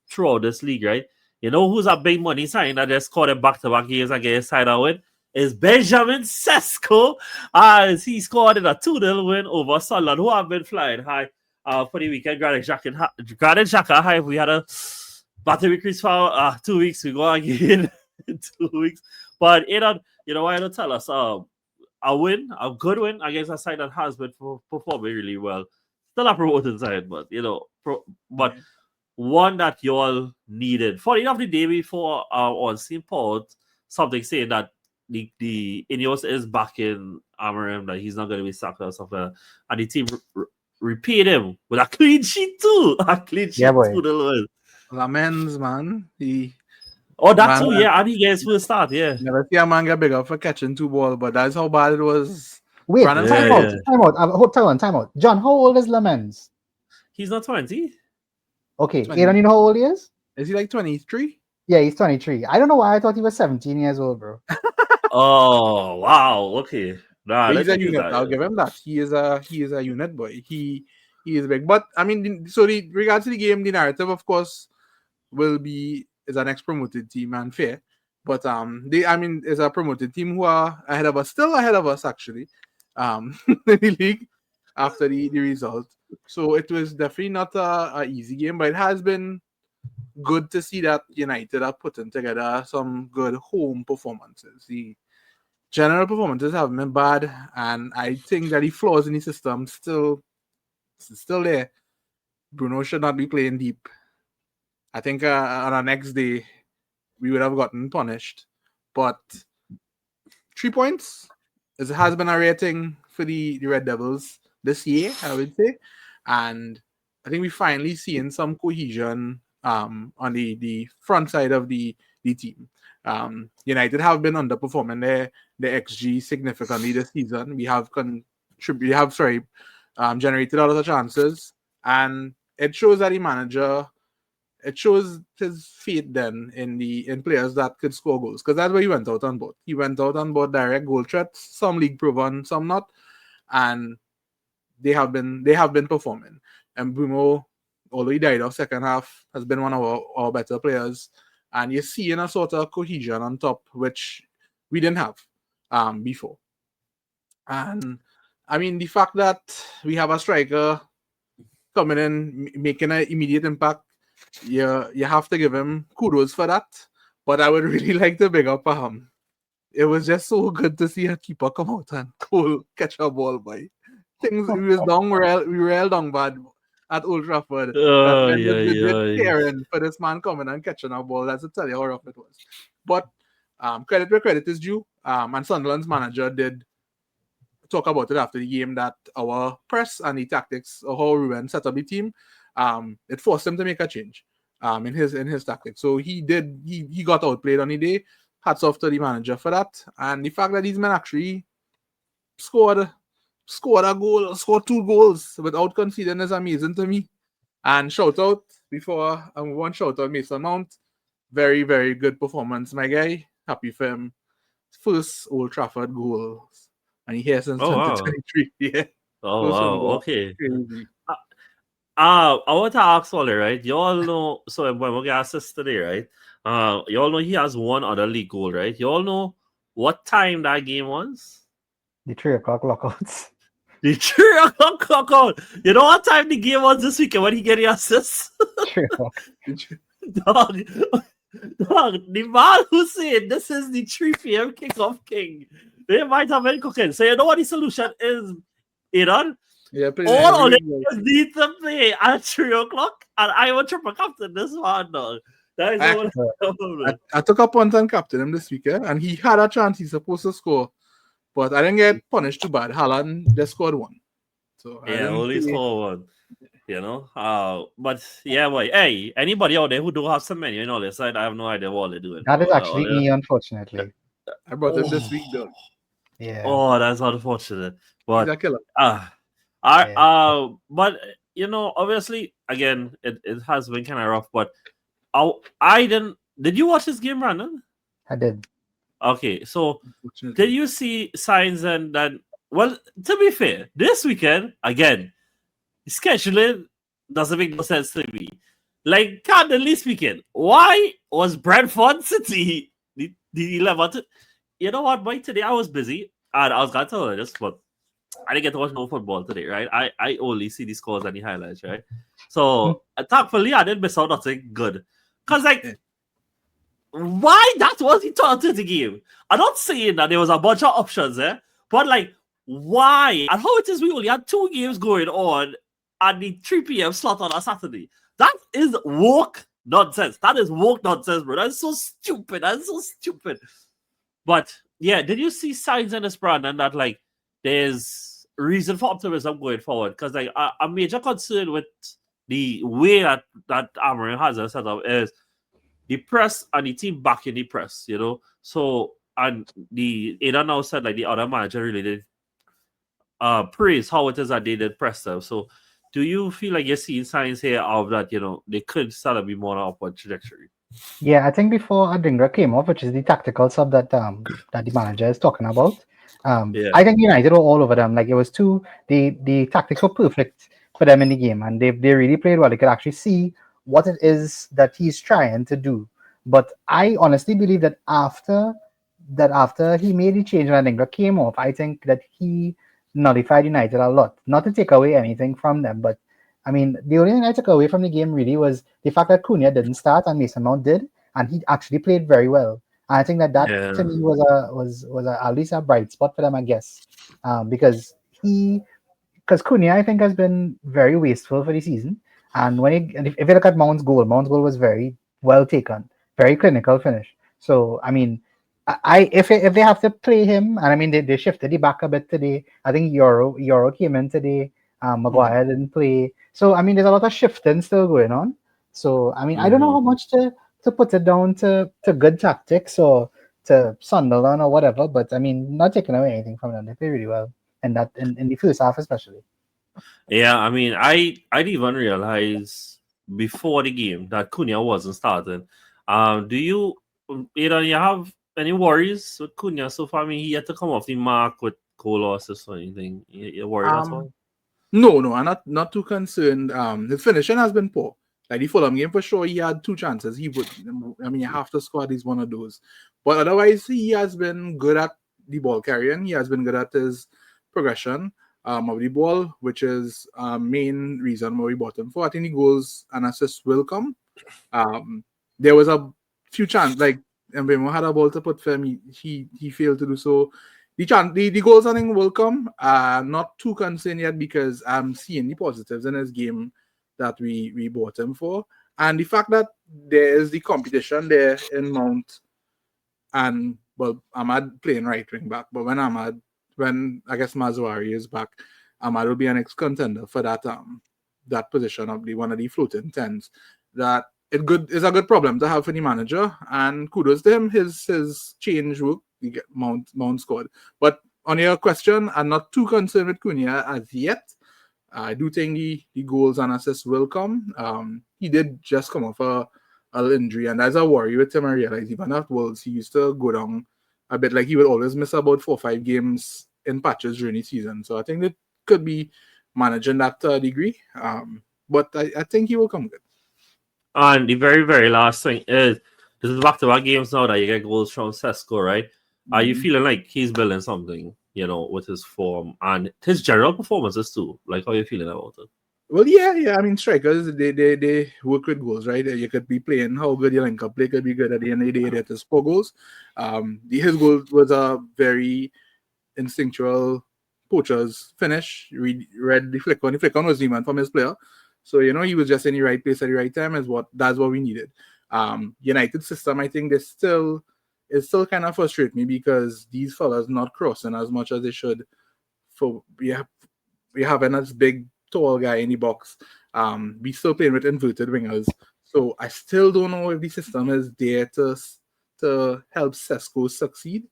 throughout this league, right? You know who's a big money signing that just scored in back-to-back games and get his side out with? is Benjamin Sesko, as he scored in a 2-0 win over Sunderland, who have been flying high for the weekend. Granted Xhaka high. We had a battle increase for 2 weeks. We go again in 2 weeks. But you know why don't tell us a good win against a side that has been performing really well. Still a promoted side, but but one that you all needed. For the end of the day before on St. Paul, something saying that the Ineos is back in Amarim, that he's not going to be sacked or something like that. And the team repaid him with a clean sheet too. A clean sheet Yeah, boy. 2-0. Lamens, man. That too, yeah. And he gets full start, yeah. Never see a man get big up for catching 2 balls, but that's how bad it was. Wait, Brandon Yeah, time out, yeah. time out. Time out. John, how old is Lamens? He's not 20. Okay, 20. Aaron, you know how old he is? Is he like 23? Yeah, he's 23. I don't know why I thought he was 17 years old, bro. Oh, wow. Okay. Nah, But let he's a me use unit. that. I'll give him that. He is a unit boy. He is big. But I mean, so regards to the game, the narrative, of course, will be is an ex-promoted team and fair. But is a promoted team who are ahead of us, still ahead of us actually, in the league after the result. So it was definitely not a easy game, but it has been good to see that United are putting together some good home performances. The general performances have been bad, and I think that the flaws in the system still there. Bruno should not be playing deep. I think on our next day we would have gotten punished, but 3 points has been a rating for the Red Devils this year, I would say, and I think we finally seeing some cohesion on the front side of the team. United have been underperforming their XG significantly this season. We have generated a lot of chances, and it shows that the manager, it shows his faith then in players that could score goals, because that's where he went out on board. He went out on board direct goal threats, some league proven, some not, and they have been performing. And Bruno, although he died off second half, has been one of our better players, and you're seeing a sort of cohesion on top, which we didn't have before. And I mean, the fact that we have a striker coming in, making an immediate impact, you have to give him kudos for that. But I would really like to big up it was just so good to see a keeper come out and catch a ball, boy. Things we was down we were down bad at Old Trafford. That when the caring for this man coming and catching a ball, that's to tell you how rough it was. But credit where credit is due. And Sunderland's manager did talk about it after the game, that our press and the tactics of how Ruben set up the team, it forced him to make a change in his tactics. So he got outplayed on the day. Hats off to the manager for that. And the fact that these men actually scored a goal, scored 2 goals without conceding is amazing to me. And shout out before I move on, shout out Mason Mount. Very, very good performance, my guy. Happy for him. First Old Trafford goal. And he here since 2023. Yeah. Oh, wow. Okay. Crazy. I want to ask Wally, right? You all know, so when we get assist today, right? You all know he has one other league goal, right? You all know what time that game was? The 3 o'clock lockouts. The 3 o'clock lockout. You know what time the game was this weekend when he get the assist? 3 o'clock. Dog, the man who said this is the 3 p.m. kickoff king. They might have been cooking. So you know what the solution is, Aaron? Yeah, all Olympians need to play at 3 o'clock, and I will triple captain this one, dog. That is I took a punt and captain him this weekend, and he had a chance. He's supposed to score, but I didn't get punished too bad. Haaland just scored 1. So yeah, only score 1. You know, but yeah, boy. Hey, anybody out there who don't have some menu and all this side, I have no idea what they're doing. That is actually me, unfortunately. I brought him this week, though. Yeah. Oh, that's unfortunate. But he's a killer. But you know, obviously, again, it has been kind of rough. But I didn't. Did you watch this game, Brandon? I did. Okay, so did you see signs and that? Well, to be fair, this weekend again, scheduling doesn't make no sense to me. Like, candidly speaking, why was Brentford City the 11th? you know what, Mike? Today I was busy and I was going to tell you this, but I didn't get to watch no football today, right? I only see the scores and the highlights, right? Hmm. So thankfully I didn't miss out nothing good. Cause like Yeah. why that was the turn to the game? I'm not saying that there was a bunch of options there, but like why? And how it is we only had 2 games going on at the 3 p.m. slot on a Saturday. That is woke nonsense. That is woke nonsense, bro. That's so stupid. That's so stupid. But yeah, did you see signs in this brand and that like there's reason for optimism going forward? Because like a major concern with the way that Amarin has it set up is the press and the team back in the press, you know. So and the Ada now said like the other manager really did praise how it is that they did press them. So do you feel like you're seeing signs here of that, you know, they could start to be more on an upward trajectory? Yeah, I think before Adingra came off, which is the tactical sub that the manager is talking about, Yeah. I think United were all over them. Like it was the tactics were perfect for them in the game, and they really played well. They could actually see what it is that he's trying to do. But I honestly believe that after he made the change and Adingra came off, I think that he nullified United a lot. Not to take away anything from them, but I mean, the only thing I took away from the game really was the fact that Cunha didn't start and Mason Mount did, and he actually played very well. And I think that to Yeah. me was at least a bright spot for them, I guess, because because Cunha I think has been very wasteful for the season. And and if you look at Mount's goal was very well taken, very clinical finish. So I mean, if they have to play him, and I mean they shifted the back a bit today. I think Euro came in today. Mhm. Maguire didn't play. So I mean, there's a lot of shifting still going on. So I mean, I don't know Mm-hmm. how much to put it down to good tactics or to Sunderland or whatever. But I mean, not taking away anything from them. They play really well, and that in the first half especially. Yeah, I mean, I didn't even realize before the game that Cunha wasn't starting. Do you, you have any worries with Cunha so far? I mean, he had to come off the mark with goal losses or anything. You worried at Um, all? no, I'm not too concerned. His finishing has been poor. Like the Fulham game for sure, he had 2 chances. He would, I mean, you have to score at least one of those. But otherwise, he has been good at the ball carrying. He has been good at his progression of the ball, which is main reason why we bought him for. I think the goals and assists will come. Um, there was a few chances, like Mbemo had a ball to put for him. He failed to do so. The goals I think will come. Not too concerned yet because I'm seeing the positives in his game that we bought him for, and the fact that there is the competition there in Mount and well, Ahmad playing right wing back, but when I guess Mazwari is back, Ahmad will be an ex contender for that position of the one of the floating tens. That it good is a good problem to have for the manager, and kudos to him. His change work. You get Mount scored. But on your question, I'm not too concerned with Cunha as yet. I do think the goals and assists will come. He did just come off a little injury, and that's a worry with him. I realize even at Wolves, he used to go down a bit. Like he would always miss about 4 or 5 games in patches during the season. So I think that could be managing that to a degree. But I think he will come good. And the very, very last thing is this is back to back games now that you get goals from Sesko, right? Are you Mhm. feeling like he's building something, you know, with his form and his general performances too? Like, how are you feeling about it? Well, yeah. I mean, strikers they work with goals, right? You could be playing how good your link up play could be good at the end of the day. That is 4 goals. His goal was a very instinctual poacher's finish. Read the flick on. The flick on was the man from his player. So he was just in the right place at the right time. That's what we needed. United system, I think it still kind of frustrate me because these fellas not crossing as much as they should. For we have a big tall guy in the box. We still playing with inverted wingers. So I still don't know if the system is there to help Sesko succeed.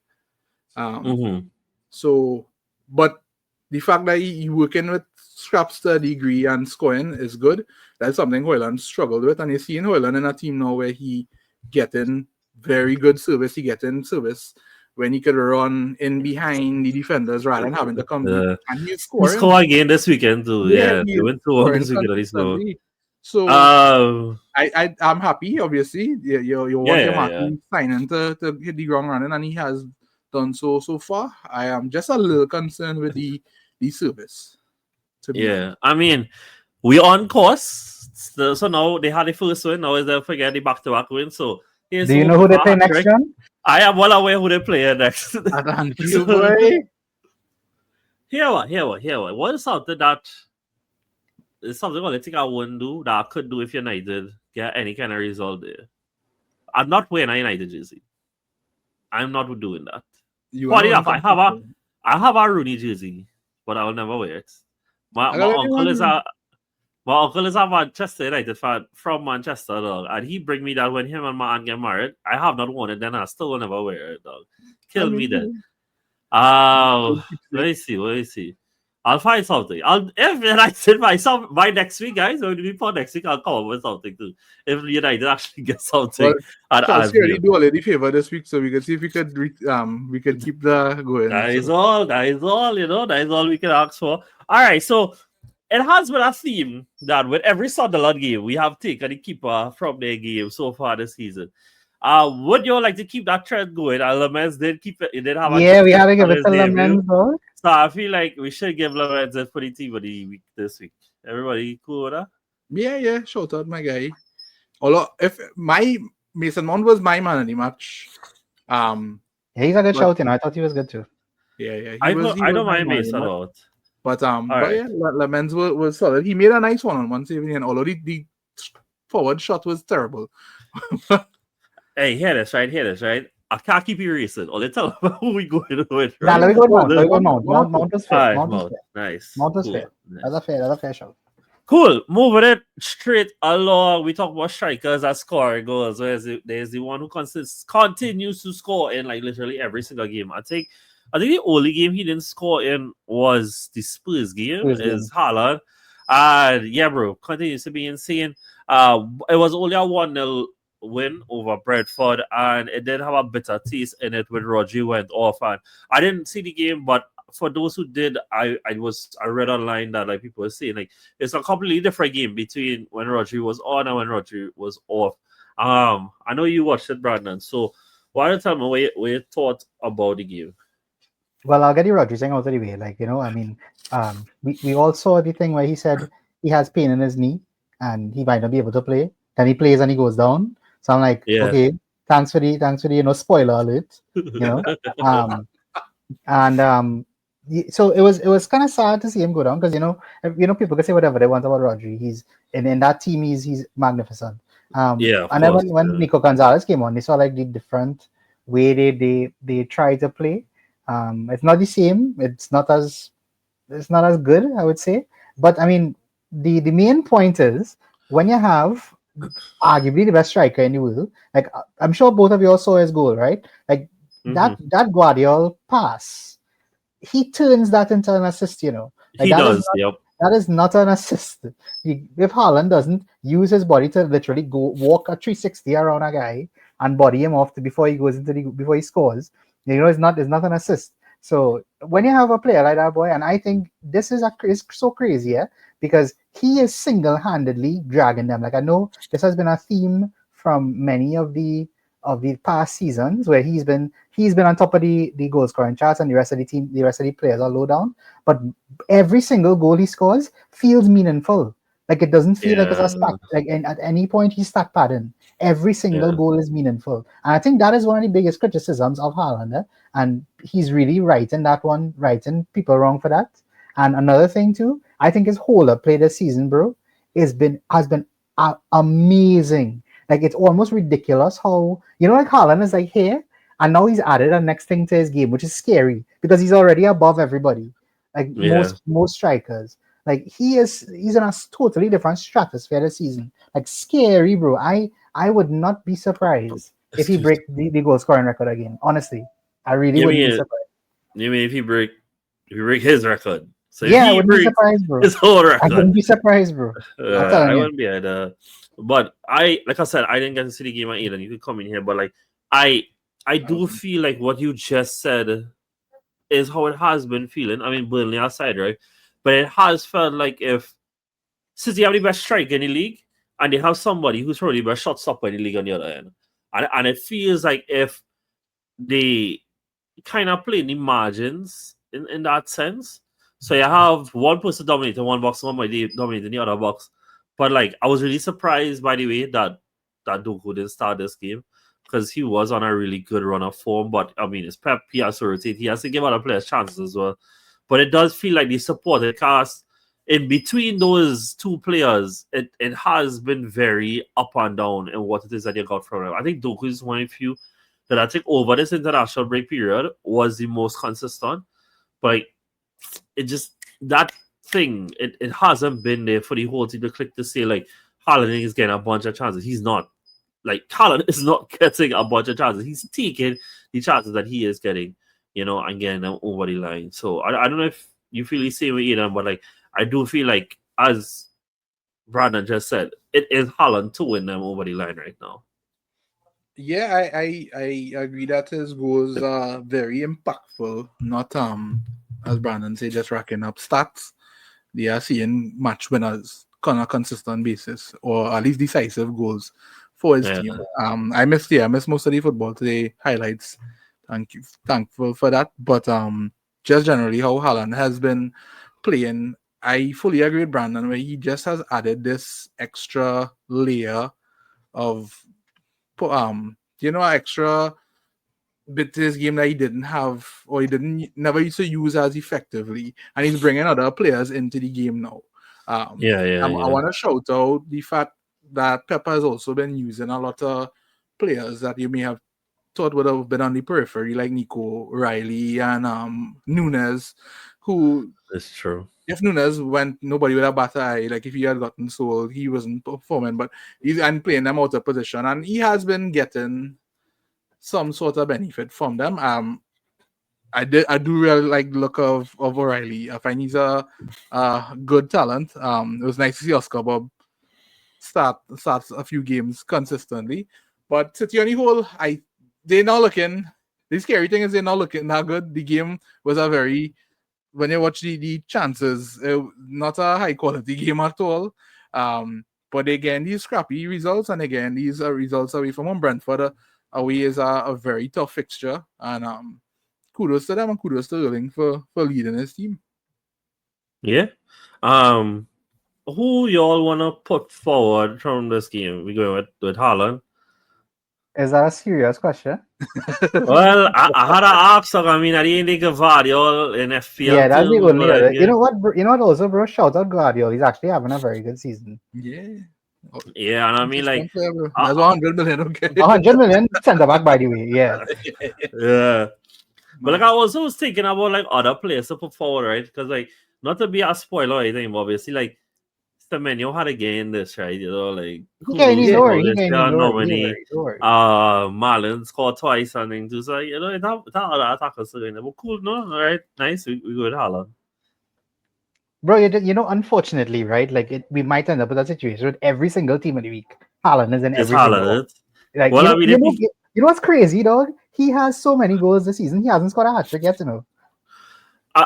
Um, Mm-hmm. so, but the fact that he working with scraps to a degree and scoring is good. That's something Hoyland struggled with, and you see in Hoyland in a team now where he getting very good service. He getting service when he could run in behind the defenders rather than having to come deep, and he's He scoring. scored again this weekend too. Yeah, Yeah, he they is went 2-1 scoring this weekend. At least no. consistently. So Um, I'm happy. Obviously, you yeah, want your yeah, yeah. marquee signing to hit the ground running, and he has done so far. I am just a little concerned with the service. To be honest. Yeah, I mean, we on course. So now they had the first win. Now is they forget the back-to-back win. So here's Do you know hoping who for they a play hat next, trick. John? I am well aware who they play next. Thank you, So, boy. here what. What is something that is something I think I wouldn't do that I could do if United get any kind of result there. I'm not wearing a United jersey. I'm not doing that. You Funny are enough, on I have a Rooney jersey, but I will never wear it. My I my got uncle is everyone. a my uncle is a Manchester United fan from Manchester, dog, and he bring me that when him and my aunt get married. I have not worn it, then I still will never wear it, dog. I Kill me then. mean, Let me see. Let me see. I'll find something. I'll if United by next week, guys. When we for next week, I'll come up with something too. If United actually get something well, at Chelsea already Anfield. do already favor this week, so we can see if we could we could keep the going. That is So. all. That is all. That is all we can ask for. All right. So it has been a theme that with every Sunderland game, we have taken the keeper from their game so far this season. Would you like to keep that trend going? Lamens did keep it. He did have a Yeah, we assist had to give on it his to debut. Lamens, though. So I feel like we should give Lamens it for the team of the week this week. Everybody cool with that? Yeah, shout out my guy. Although if my Mason Mount was my man in the match, Yeah, he's a good but shout, I thought he was good too. yeah, I he don't was my mind man in the Mason match. out. But All right. yeah, Lemens was solid. He made a nice one saving, and although the forward shot was terrible. Hey, hear this, right? I can't keep you racing. Or let's tell them who we going with, Nah, right? let me go with Well, Mount. Let me go with one, Mount. one or two. Mount was All fair. right, Mount was Mount. fair. Nice. Mount was Cool. fair. Nice. That's a fair shout. Cool. Moving it straight along. We talk about strikers that score goals. There's the one who continues to score in like literally every single game. I think the only game he didn't score in was the Spurs game. Spurs Is game. Haaland. And yeah, bro, continues to be insane. It was only a 1-0 win over Brentford, and it did have a bitter taste in it when Rodri went off. And I didn't see the game, but for those who did, I read online that like people were saying like it's a completely different game between when Rodri was on and when Rodri was off. I know you watched it, Brandon. So why don't you tell me what you thought about the game? Well, I'll get you Rodri saying out of the way. We all saw the thing where he said he has pain in his knee and he might not be able to play. Then he plays and he goes down. So I'm like, Yeah. okay, thanks for the spoiler alert. So it was kind of sad to see him go down because people can say whatever they want about Rodri. He's in that team. He's magnificent. Yeah, of and then course. when Nico Gonzalez came on, they saw like the different way they try to play. It's not the same. It's not as good, I would say. But I mean, the main point is when you have arguably the best striker in the world. Like I'm sure both of you all saw his goal, right? Like that Guardiola pass, he turns that into an assist. Like He does. Yep. that is not an assist. If Haaland doesn't use his body to literally go walk a 360 around a guy and body him off before he goes before he scores, it's not an assist. So when you have a player like that, boy, and I think this is so crazy, yeah, because he is single-handedly dragging them. Like I know this has been a theme from many of the past seasons where he's been on top of the goal scoring charts and the rest of the players are low down. But every single goal he scores feels meaningful. Like it doesn't feel like it's a stat. Like at any point he's stat padding. Every single goal is meaningful, and I think that is one of the biggest criticisms of Haaland. And he's really righting people wrong for that. And another thing too, I think his whole play this season, bro, has been amazing. Like it's almost ridiculous how like Haaland is like here, and now he's added a next thing to his game, which is scary because he's already above everybody. Like most strikers. Like he's in a totally different stratosphere this season. Like scary, bro. I would not be surprised if he break the goal scoring record again. Honestly, I really wouldn't be surprised. You mean if he break his record? So I wouldn't be surprised, bro. His whole record. I wouldn't be surprised, bro. I wouldn't be either. But like I said, I didn't get to see the game either. You could come in here, but like I do feel like what you just said is how it has been feeling. I mean, Burnley aside, right? But it has felt like if City have the best striker in the league, and they have somebody who's probably the best shot stopper in the league on the other end, and it feels like if they kind of playing the margins in that sense. So you have one person dominating one box, one might dominating the other box. But like I was really surprised by the way that Doku didn't start this game because he was on a really good run of form. But I mean, it's Pep. He has to rotate. He has to give other players chances as well. But it does feel like the supported cast in between those two players, it has been very up and down in what it is that you got from him. I think Doku is one of few that I think over this international break period was the most consistent. But it just that thing, it hasn't been there for the whole team to click to say like Haaland is getting a bunch of chances. He's not. Like Haaland is not getting a bunch of chances. He's taking the chances that he is getting, and getting them over the line. So I don't know if you feel the same way, Ian, but like I do feel like, as Brandon just said, it is Haaland to win them over the line right now. Yeah, I agree that his goals are very impactful. Not as Brandon said, just racking up stats. They are seeing match winners on a consistent basis, or at least decisive goals for his team. I missed most of the football today highlights. Thankful for that. But just generally how Haaland has been playing, I fully agree with Brandon where he just has added this extra layer of extra bit to his game that he didn't have, or he never used to use as effectively, and he's bringing other players into the game now. I want to shout out the fact that Pepper has also been using a lot of players that you may have thought would have been on the periphery, like Nico Riley and Nunes, who it's true. If Nunes went, nobody would have batted eye. Like if he had gotten sold, he wasn't performing, but he's playing them out of position, and he has been getting some sort of benefit from them. I do really like the look of O'Reilly. I find he's a good talent. It was nice to see Oscar Bob start a few games consistently, but City on the whole, they're not looking. The scary thing is they're not looking that good. The game was when you watch the chances, not a high quality game at all. But again, these scrappy results, and again, these are results away from home. Brentford away is a very tough fixture, and kudos to them and kudos to Erling for leading his team. Yeah. Who y'all wanna put forward from this game? We going with Haaland. Is that a serious question? Well, I had to ask. I mean, I didn't think of Guardiola in FPL. Yeah, that's the only other. You know what? Also, bro, shout out Guardiola. He's actually having a very good season. Yeah, and I mean, like, that's 100 million. Okay, 100 million centre back, by the way. Yeah. Yeah. But like, I also was thinking about like other players to put forward, right? Because like, not to be a spoiler or anything, but obviously, like, Semenyo had a game this, right? Like, Marlon scored twice and things. So, that other attackers are in there. But cool, no? All right, nice. We go with Haaland. Bro, unfortunately, right? Like, we might end up with a situation with every single team of the week. Haaland is in every single one. Like, well, you know what's crazy, dog? He has so many goals this season. He hasn't scored a hat-trick yet,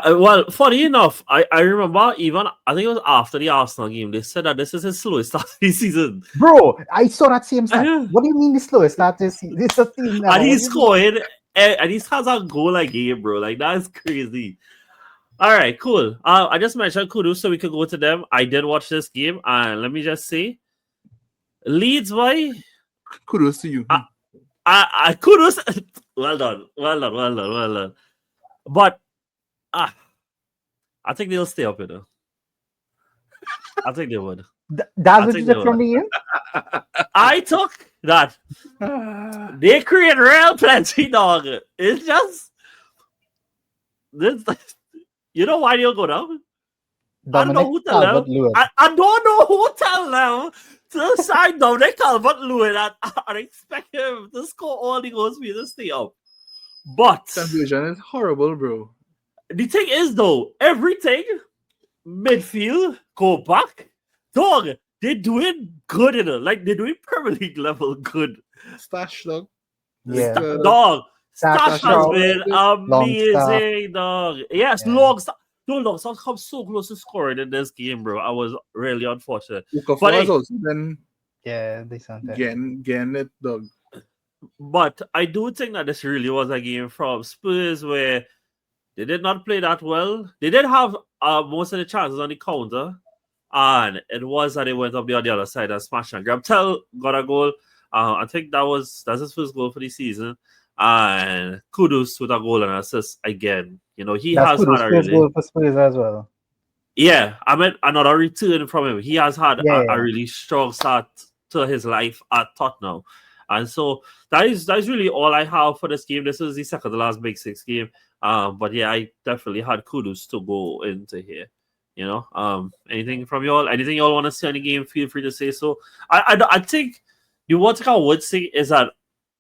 well, funny enough, I remember even, I think it was after the Arsenal game, they said that this is his slowest start of the season. Bro, I saw that same stat. What do you mean the slowest start this season? This is team and he's scoring, and he has a goal a game, bro. Like, that's crazy. All right, cool. I just mentioned kudos, so we could go to them. I did watch this game, and let me just say, Leeds, boy. Kudos to you. I kudos. Well done. But I think they'll stay up, I think they would. That's what you took from the game? I took that. They create real plenty, dog. It's just this. You know why they'll go down? I don't know who tell them. I don't know who tell them to sign Dominic Calvert-Lewin and expect him to score all the goals for you to stay up. But confusion is horrible, bro. The thing is, though, everything midfield go back, dog. They're doing good in it. Like, they're doing Premier League level good. Stash, dog. Yeah, dog. Stash has been amazing, dog. Yes, Longstaff. No, Longstaff come so close to scoring in this game, bro. I was really unfortunate. But also been they sound getting it, dog. But I do think that this really was a game from Spurs where they did not play that well. They did have most of the chances on the counter, and it was that they went up the other side and smashed and grab. Tell got a goal. I think that's his first goal for the season. And kudos to the goal and assist again. You know, he That's has had Kudos a first really goal for Spurs as well. yeah, I mean another return from him. He has had Yeah, a yeah. really strong start to his life at Tottenham. And so that is really all I have for this game. This is the second to last Big Six game. But yeah, I definitely had kudos to go into here. You know, anything from y'all? Anything y'all want to say on the game? Feel free to say so. I think the one thing I would say is that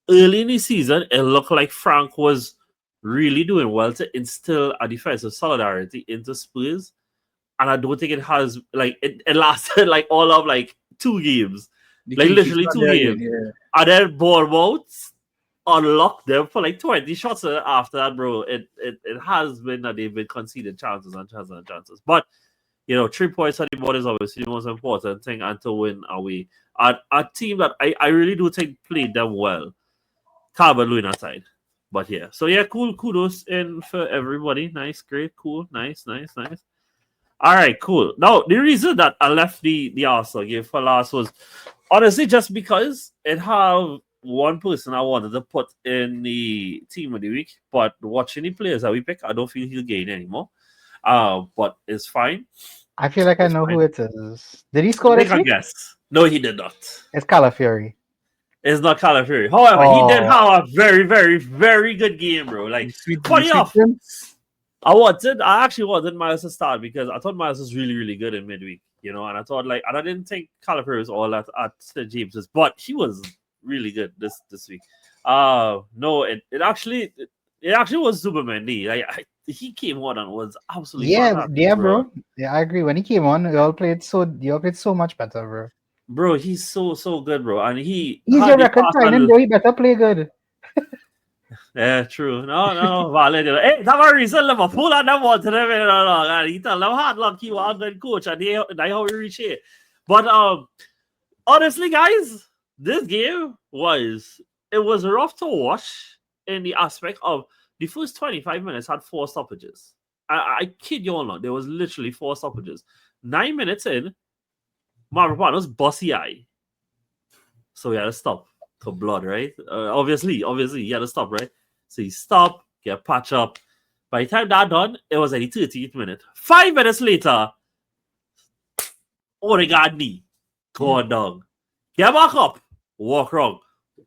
early in the season, it looked like Frank was really doing well to instill a defensive solidarity into Spurs, and I don't think it has it lasted like all of like 2 games, The like clean sheet's literally not two there again, games, yeah. and then Bournemouth unlocked them for like 20 shots after that, bro. It has been that they've been conceding chances and chances and chances, but you know, 3 points on the board is obviously the most important thing, and to win away at a team that I really do think played them well. Calvert Lewin aside. But yeah, so yeah, cool. Kudos in for everybody. Nice, great, cool, nice, nice, nice. All right, cool. Now the reason that I left the Arsenal game for last was honestly just because it have one person I wanted to put in the team of the week, but watching the players that we pick, I don't feel he'll gain anymore. But it's fine. I feel like I It's know who fine. it is. Did he score Make this a week? guess. No, he did not. It's Calafiori. It's not Calafiori. However, he did Oh, have a very, very, very good game, bro. The Like, sweet, the funny sweet enough, prince. I actually wanted Miles to start because I thought Miles was really, really good in midweek, you know, and I thought and I didn't think Calafiori was all at St. James's, but he was really good this week. No, it actually was Zubermendi. He came on and was absolutely yeah, fantastic, yeah, bro. bro. Yeah, I agree. When he came on, you all played so much better, bro. Bro, he's so good, bro, and he He's had your the record pass signing, and bro. He better play good. yeah, true. No, valid. Hey, that was reason Liverpool and them wanted him. And he tell them hard luck. He was a good coach, and they how we reach here. But honestly, guys, this game was rough to watch in the aspect of the first 25 minutes had 4 stoppages. I kid you all not, there was literally 4 stoppages. 9 minutes in, Mavropanos bossy eye. So he had to stop for blood, right? Obviously, he had to stop, right? So he stopped, get patch up. By the time that done, it was at the 13th minute. 5 minutes later, Odegaard knee, go on down. Get back up, walk wrong,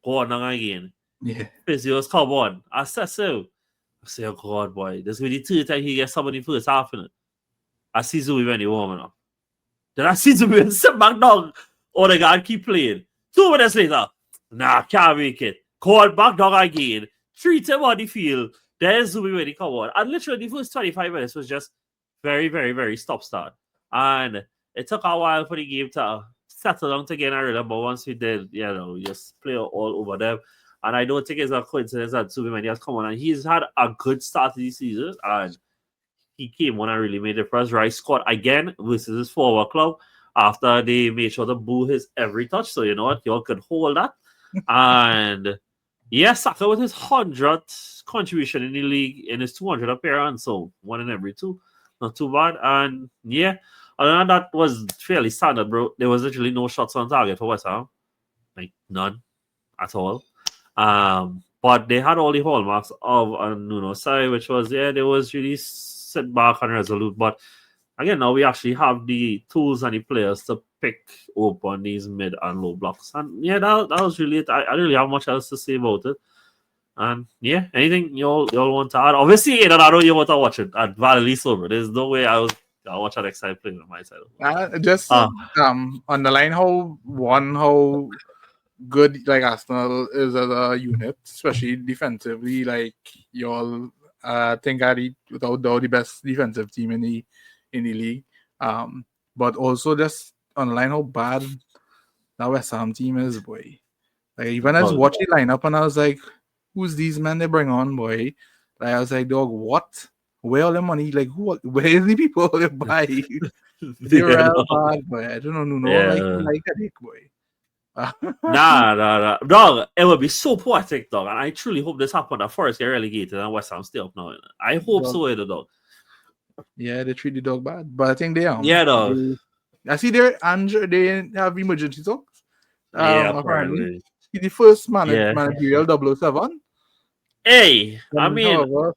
go on down again. Yeah. Physios come on. I said so. I say, oh God, boy, this will be the third time he gets somebody first half in it. I see Zui when he warming up. Then I see Zui sit back down. Odegaard keep playing. 2 minutes later, nah, can't make it. Call back down again. Treat him on the field. There's Zumi when he come on. And literally the first 25 minutes was just very, very, very stop-start. And it took a while for the game to settle down again, I remember. Once we did, you know, just play all over them. And I don't think it's a coincidence that Zumi has come on. And he's had a good start to the season. And he came on and really made it for us. Rice scored again versus his forward club after they made sure to boo his every touch. So you know what? Y'all could hold that. And yeah, Saka with his 100th contribution in the league in his 200 appearance. So 1 in every 2. Not too bad. And yeah, other than that was fairly standard, bro. There was literally no shots on target for West Ham. Like none at all. But they had all the hallmarks of a Nuno side, which was they was really sit back and resolute. But again, now we actually have the tools and the players to pick open these mid and low blocks. And yeah, that was really it. I don't really have much else to say about it. And yeah, anything y'all want to add? Obviously, I don't know you want to watch it at Valley Sober. There's no way I'll watch that next time playing on my side. Just underline how good like Arsenal is as a unit, especially defensively. Like y'all, think are without doubt the best defensive team in the league. But also just underline how bad that West Ham team is, boy. Like even as watch the lineup and I was like, who's these men they bring on, boy? Like I was like, dog, what? Where all the money? Like where is the people they buy? They're real bad, boy. I don't know, like a dick, boy. Nah. Dog, it would be so poetic, dog. And I truly hope this happens that Forest get relegated and West Ham stay up now. I hope Dog. so, dog. Yeah, they treat the dog bad, but I think they Yeah, dog. I see there, Andrew. They have emergency talks. Yeah, Apparently, apparently. he's the first Yeah. managerial 007. Hey, I mean, However,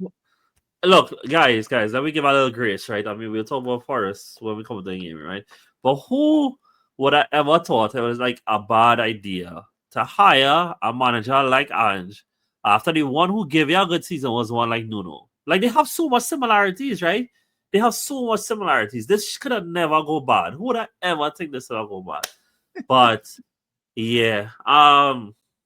look, guys, let me give a little grace, right? I mean, we'll talk about Forest when we come to the game, right? But who would I ever thought it was like a bad idea to hire a manager like Ange after the one who gave you a good season was one like Nuno? Like, they have so much similarities, right? They have so much similarities. This could have never go bad. Who would I ever think this would go bad? But yeah,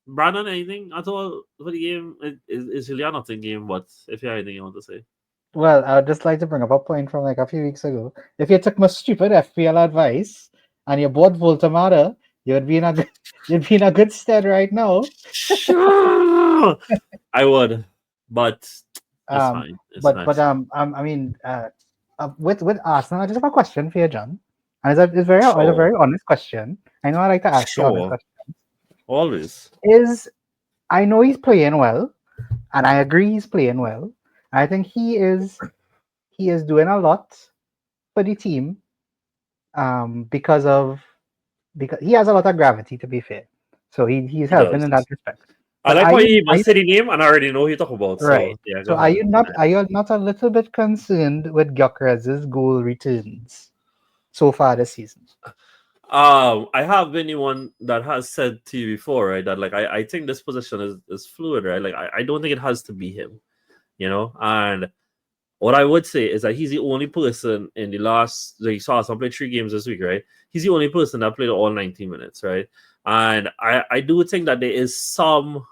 Brandon, anything at all for the game? It's really a nothing game, but if you have anything you want to say. Well, I would just like to bring up a point from like a few weeks ago. If you took my stupid FPL advice and you bought Voltamata, you'd be in a you'd be in a good stead right now. Sure. I would, but it's Um, fine. It's but fine. I mean, with Arsenal, I just have a question for you, John. And it's a Sure. very honest question. I know I like to ask you honest Sure. questions. Always. Is I know he's playing well, and I agree he's playing well. I think he is doing a lot for the team because he has a lot of gravity, to be fair. So he's He helping does. in that respect. I But like are how you you even say the name and I already know who you talk about. right? So yeah, go So ahead. are you not a little bit concerned with Gyökeres's goal returns so far this season? I have been the one that has said to you before, right? That like I think this position is fluid, right? Like I don't think it has to be him, you know. And what I would say is that he's the only person in the last, like, you saw us play 3 games this week, right? He's the only person that played all 90 minutes, right? And I do think that there is some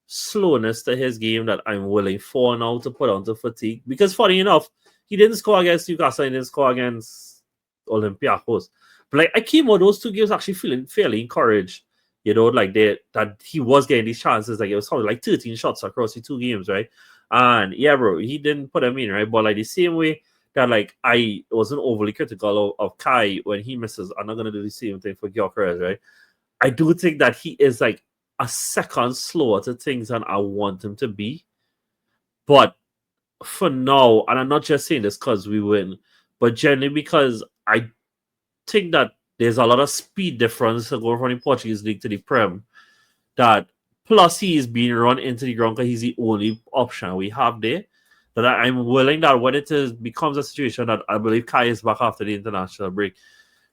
slowness to his game that I'm willing for now to put onto fatigue. Because funny enough, he didn't score against Newcastle, he didn't score against Olympiacos. But like I came out those 2 games actually feeling fairly encouraged. You know, like that he was getting these chances. Like it was something like 13 shots across the 2 games, right? And yeah, bro, he didn't put them in, right? But like the same way that like I wasn't overly critical of Kai when he misses, I'm not gonna do the same thing for Gyökeres, right? I do think that he is like a second slower to things than I want him to be. But for now, and I'm not just saying this because we win, but generally because I think that there's a lot of speed difference to go from the Portuguese league to the Prem. That plus he is being run into the ground because he's the only option we have there. That I'm willing that when it becomes a situation that I believe Kai is back after the international break,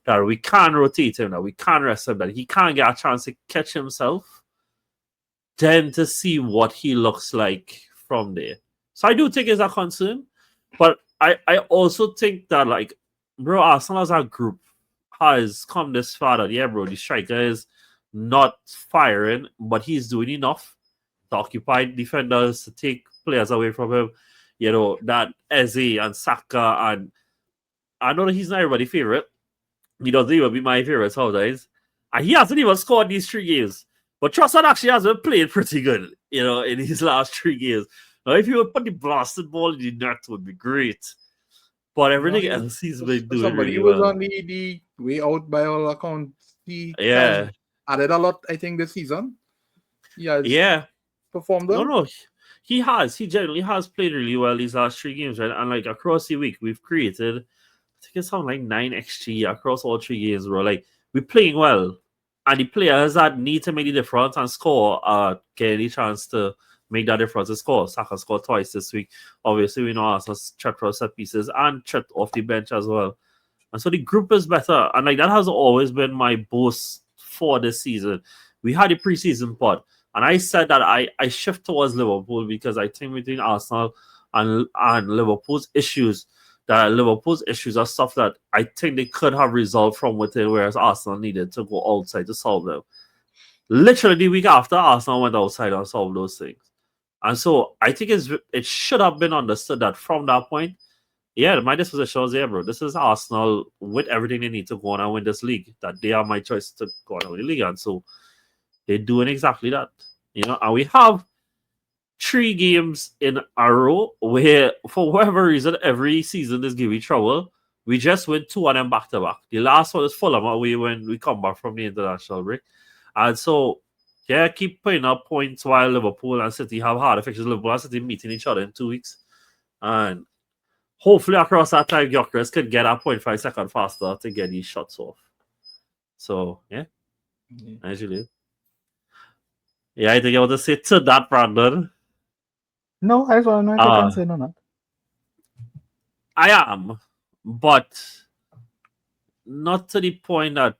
that we can rotate him, that we can rest him, that he can get a chance to catch himself, then to see what he looks like from there. So I do think it's a concern, but I also think that like, bro, Arsenal as a group has come this far that yeah, bro, the striker is not firing, but he's doing enough to occupy defenders, to take players away from him. You know, that Eze and Saka, and I know that he's not everybody's favorite. He doesn't even be my favorite sometimes. And he hasn't even scored these 3 games. But Trossard actually has been playing pretty good, you know, in his last 3 games. Now, if he would put the blasted ball in the net, it would be great. But everything else he's been doing somebody really was well. on the way out by all accounts. He has Yeah. added a lot, I think, this season. He has Yeah. performed well. No. He has. He generally has played really well these last 3 games, right? And like across the week, we've created, I think it's something like 9 XG across all 3 games, bro. Like, we're playing well. And the players that need to make the difference and score get any chance to make that difference and score. Saka scored twice this week. Obviously, we know Arsenal's threat for set pieces and threat off the bench as well. And so the group is better. And like that has always been my boast for this season. We had a preseason pod. And I said that I shift towards Liverpool because I think between Arsenal and Liverpool's issues, that Liverpool's issues are stuff that I think they could have resolved from within, whereas Arsenal needed to go outside to solve them. Literally the week after, Arsenal went outside and solved those things. And so I think it should have been understood that from that point, yeah, my disposition was there, bro. This is Arsenal with everything they need to go on and win this league. That they are my choice to go on and win the league. And so they're doing exactly that. You know, and we have 3 games in a row where, for whatever reason, every season is giving trouble. We just win 2 of them back to back. The last one is Fulham away when we come back from the international break. And so, yeah, keep putting up points while Liverpool and City have harder fixtures. Liverpool and City meeting each other in 2 weeks. And hopefully across that time, Gyökeres could get a 0.5 second faster to get these shots off. So, yeah. Actually. Yeah, I think you want to say to that, Brandon. No, I just want to know if you're concerned or not. I am, but not to the point that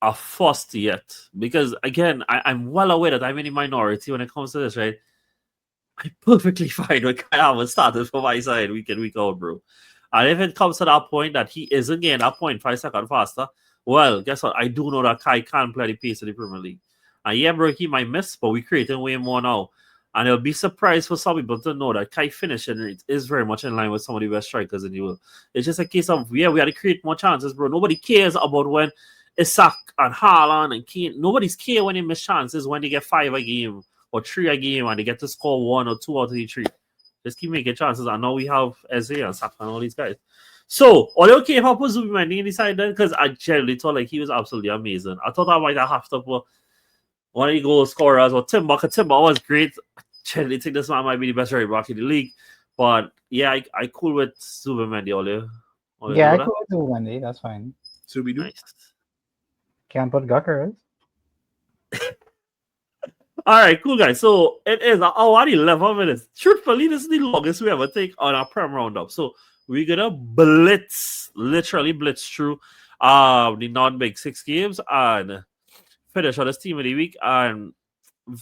are forced yet. Because again, I'm well aware that I'm in the minority when it comes to this, right? I'm perfectly fine with Kai Havertz started for my side week in, week out, bro. And if it comes to that point that he isn't getting that 0.5 second faster, well, guess what? I do know that Kai can play the pace of the Premier League. And yeah, bro, he might miss, but we're creating way more now. And it'll be surprised for some people to know that Kai finishing rate is very much in line with some of the best strikers in the world. It's just a case of, yeah, we had to create more chances, bro. Nobody cares about when Isak and Haaland and Kane. Nobody's care when they miss chances when they get 5 a game or 3 a game and they get to score 1 or 2 out of the 3. Just keep making chances. And now we have Eze and Saka and all these guys. So, are they okay if I put Zubimendi inside then? Because I generally thought like he was absolutely amazing. I thought I might have to put one of the goal scorers or Timber. Because Timber was great. I generally think this man might be the best right back in the league. But yeah, I cool with Zubimendi, Ole. Yeah, I cool with Zubimendi. That's fine. So we do. Nice. Can't put Gyökeres. All right, cool guys. So it is an hour and 11 minutes. Truthfully, this is the longest we ever take on our Prem roundup. So we're gonna literally blitz through the non-big 6 games and finish on this team of the week and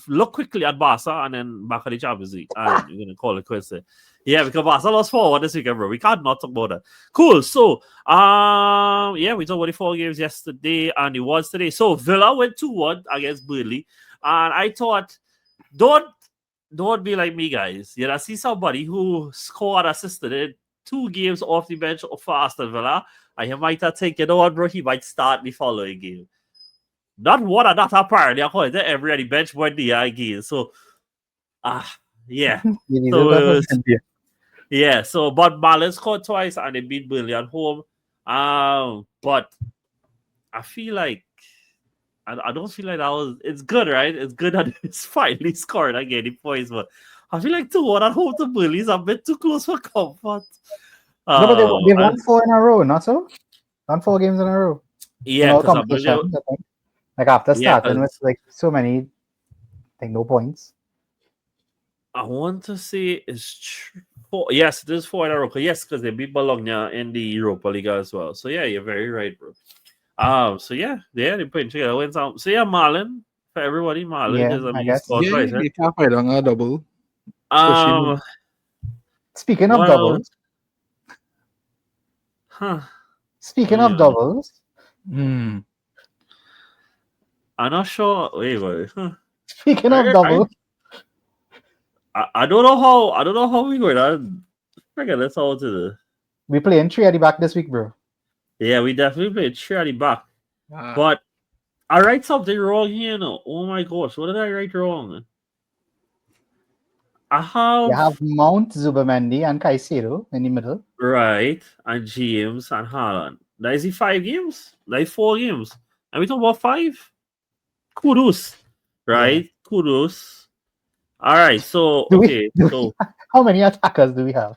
look quickly at Barca and then back at the Champions League. And we're gonna call it quits there. Yeah, because Barca lost 4-1 this weekend, bro. We can't not talk about that. Cool. So yeah, we talked about the 4 games yesterday and the ones today. So Villa went 2-1 against Burnley. And I thought, don't be like me, guys. I see somebody who scored assisted in 2 games off the bench for Aston Villa, and you might have taken, you know what, bro, he might start the following game. Not one and not apparently, according to every on the bench went the again. So, yeah. So, but Marlon scored twice and they beat Burnley at home. But I feel like I don't feel like that was. It's good, right? It's good that it's finally scored again the points, but I feel like 2-1 at home to Burnley is a bit too close for comfort. No, but they won 4 in a row, not so? Won 4 games in a row. Yeah, competitions, I think. Like after starting with like so many, I think no points. I want to say it's 4. Yes, it is 4 in a row. Yes, because they beat Bologna in the Europa League as well. So yeah, you're very right, bro. So yeah, they put together wins out. So yeah, Marlon for everybody. Marlon is I guess. twice, right? You can't fight on a double. Speaking of doubles. Speaking of doubles. I'm not sure. Wait. Speaking of doubles. I don't know how we going on. Figure this out to the. We playing 3 at the back this week, bro. Yeah, we definitely played 3 at the back. But I write something wrong here now. Oh my gosh, what did I write wrong? You have Mount, Zubimendi, and Caicedo in the middle. Right, and James and Haaland. That is the 5 games? Like 4 games. And we talking about 5? Kudos. Right? Yeah. Kudos. All right, so how many attackers do we have?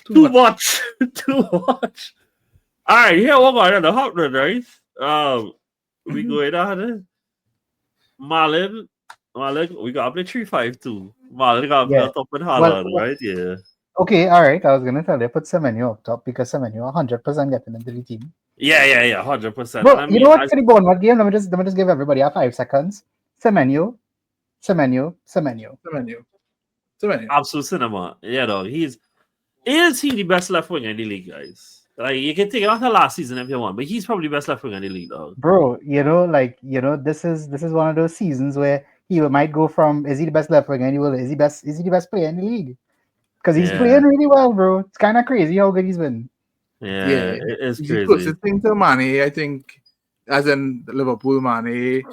Too much. Too much. All right, here we're going to happen, right? We going on Marlon, we got to play 3-5-2. Marlon got to play top with Haaland, right? Yeah. Okay, all right. I was going to tell you, put Semenyo up top because Semenyo 100% getting into the team. Yeah, 100%. Bro, you know what? For the Bournemouth game, let me just give everybody 5 seconds. Semenyo. Absolute cinema. Yeah, though. Is he the best left winger in the league, guys? Like, you can take it after last season if you want, but he's probably the best left winger in the league, though. Bro, this is one of those seasons where he might go from is he the best left winger and is he the best player in the league? Because he's playing really well, bro. It's kind of crazy how good he's been. Yeah, it is crazy. The closest thing to Mane, I think, as in Liverpool Mane,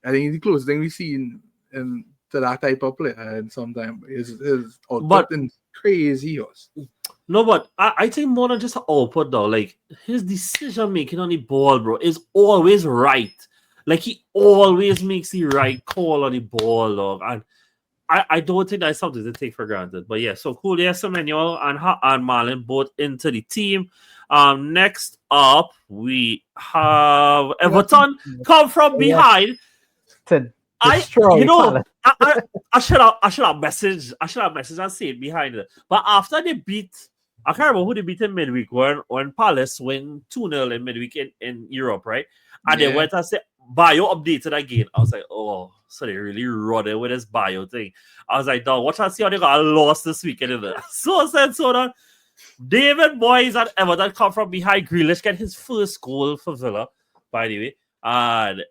I think the closest thing we've seen to that type of player and sometimes his output and crazy. No, but I think more than just an output though. Like his decision making on the ball, bro, is always right. Like he always makes the right call on the ball, dog. And I don't think that's something to take for granted. But yeah, so Julia Semenyo and Marlon both into the team. Next up we have Everton come from behind. To I destroy you know Palace. I should have messaged and said behind it. But after they beat, I can't remember who they beat in midweek when Palace win 2-0 in midweek in Europe, right? And they went and said bio updated again. I was like, oh, so they really running with this bio thing. I was like, dog, watch and see how they got lost this weekend in there. So said so that David Moyes and Everton come from behind. Grealish get his first goal for Villa, by the way. And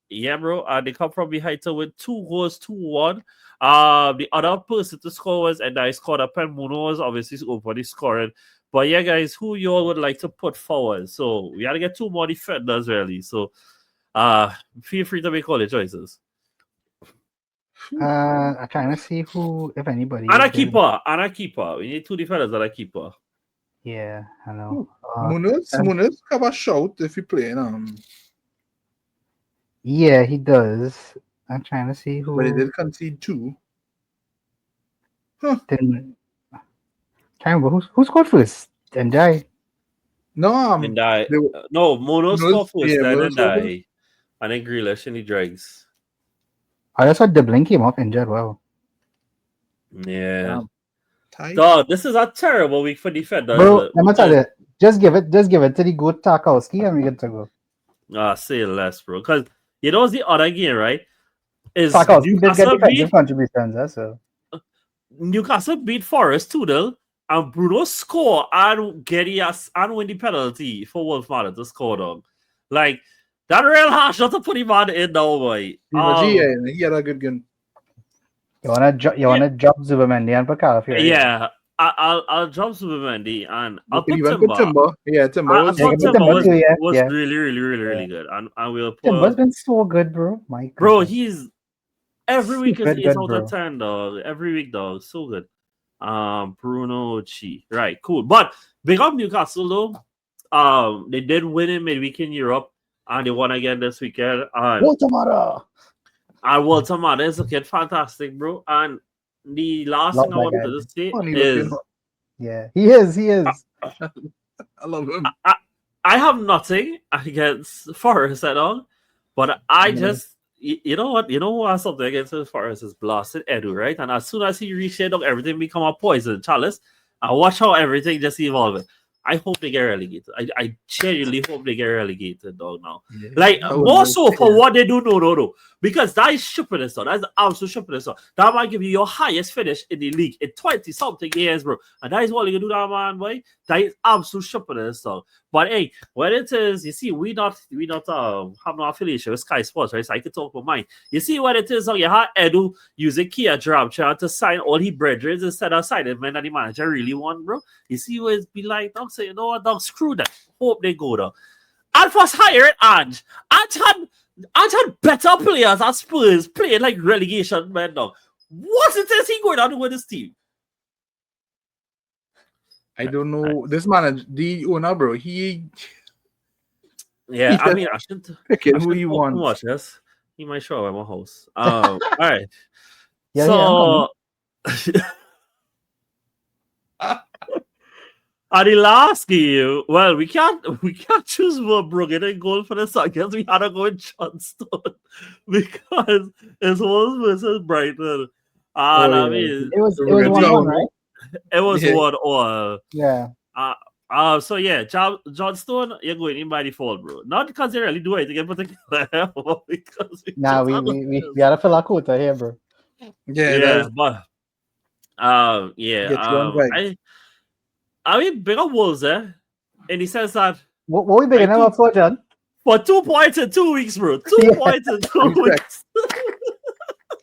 yeah, bro. They come from behind to win 2 goals, 2-1. The other person to score was, and I scored a pen. Muno was obviously openly scoring. But yeah, guys, who you all would like to put forward? So we got to get 2 more defenders, really. So feel free to make all the choices. I'm trying to see who, if anybody. And a keeper. We need 2 defenders and a keeper. Yeah, I know. Munoz have a shout if he playing. Yeah, he does. I'm trying to see who. But he did concede 2. Didn't. Trying to remember who scored first. Enjoy. No, And Muno scored first, yeah, then Munoz and scored I. And then Grealish and the dregs. I just saw Dublin came off injured. Wow. Yeah. tight. Dog, this is a terrible week for defenders. Bro, let me tell you. Just give it to the good Tarkowski and we get to go. Say less, bro. Because you know what's the other game, right? Is Tarkowski did get Newcastle defensive contributions, so. Newcastle beat Forest 2-0, and Bruno score and get us and win the penalty for Wolf Matter to score, dog. Like that real harsh not to put him on in now, boy. He had a good game. You wanna drop Zubimendi and put Calafiori? Yeah. I'll drop Zubimendi and I'll put Timber. Yeah, Timber I was, thought Timber was yeah. really good. And we'll put Timber's been so good, bro. My bro, goodness. he's every week is Super 8 good, out bro. of 10, dog. Every week, dog. So good. Bruno Chi. Right, cool. But big up Newcastle though. They did win in midweek in Europe and they won again this weekend. And Walter Mata is looking fantastic, bro. And the last thing I wanted to say is yeah, he is. I love him. I have nothing against Forest at all, but I just you know what? You know who has something against Forest is Blasted Edu, right? And as soon as he reached it, everything become a poison chalice. And watch how everything just evolving. I hope they get relegated. I genuinely hope they get relegated, dog. Now, Yeah. like more so for what they do, no, because that is stupidness, dog. That's absolute stupidness, dog. That might give you your highest finish in the league in 20-something years, bro. And that is what you can do, that man, boy. That is absolute stupidness, dog. But hey, when it is, you see, we not have no affiliation with Sky Sports, right? So I can talk about mine. You see what it is, dog. You have Edu using Kia Dram trying to sign all his brethren instead of signing men that the manager really want, bro. You see what it's be like, dog. So you know what, dog, screw that. Hope they go, dog. And first hired Ange. Ange had better players at Spurs playing like relegation men, dog. What is he going on with this team? I don't know. This man, the owner, bro, he I mean, I shouldn't picking who he wants. Watch this. He might show up at my house. All right. Yeah, so at the last game, well, we can't choose Verbruggen and goal for the second. We had to go with Johnstone because it's Wolves versus Brighton. And I mean, it was 1-1, right? It was 1-1. Yeah. So yeah, Johnstone, you're going in by default, bro. Not because they really do anything in particular, because we gotta fill our quota here, bro. Yeah, but I mean, big up Wolves, in the sense that what we beginning up for, John? For 2 points in 2 weeks, bro. 2 points in 2 weeks.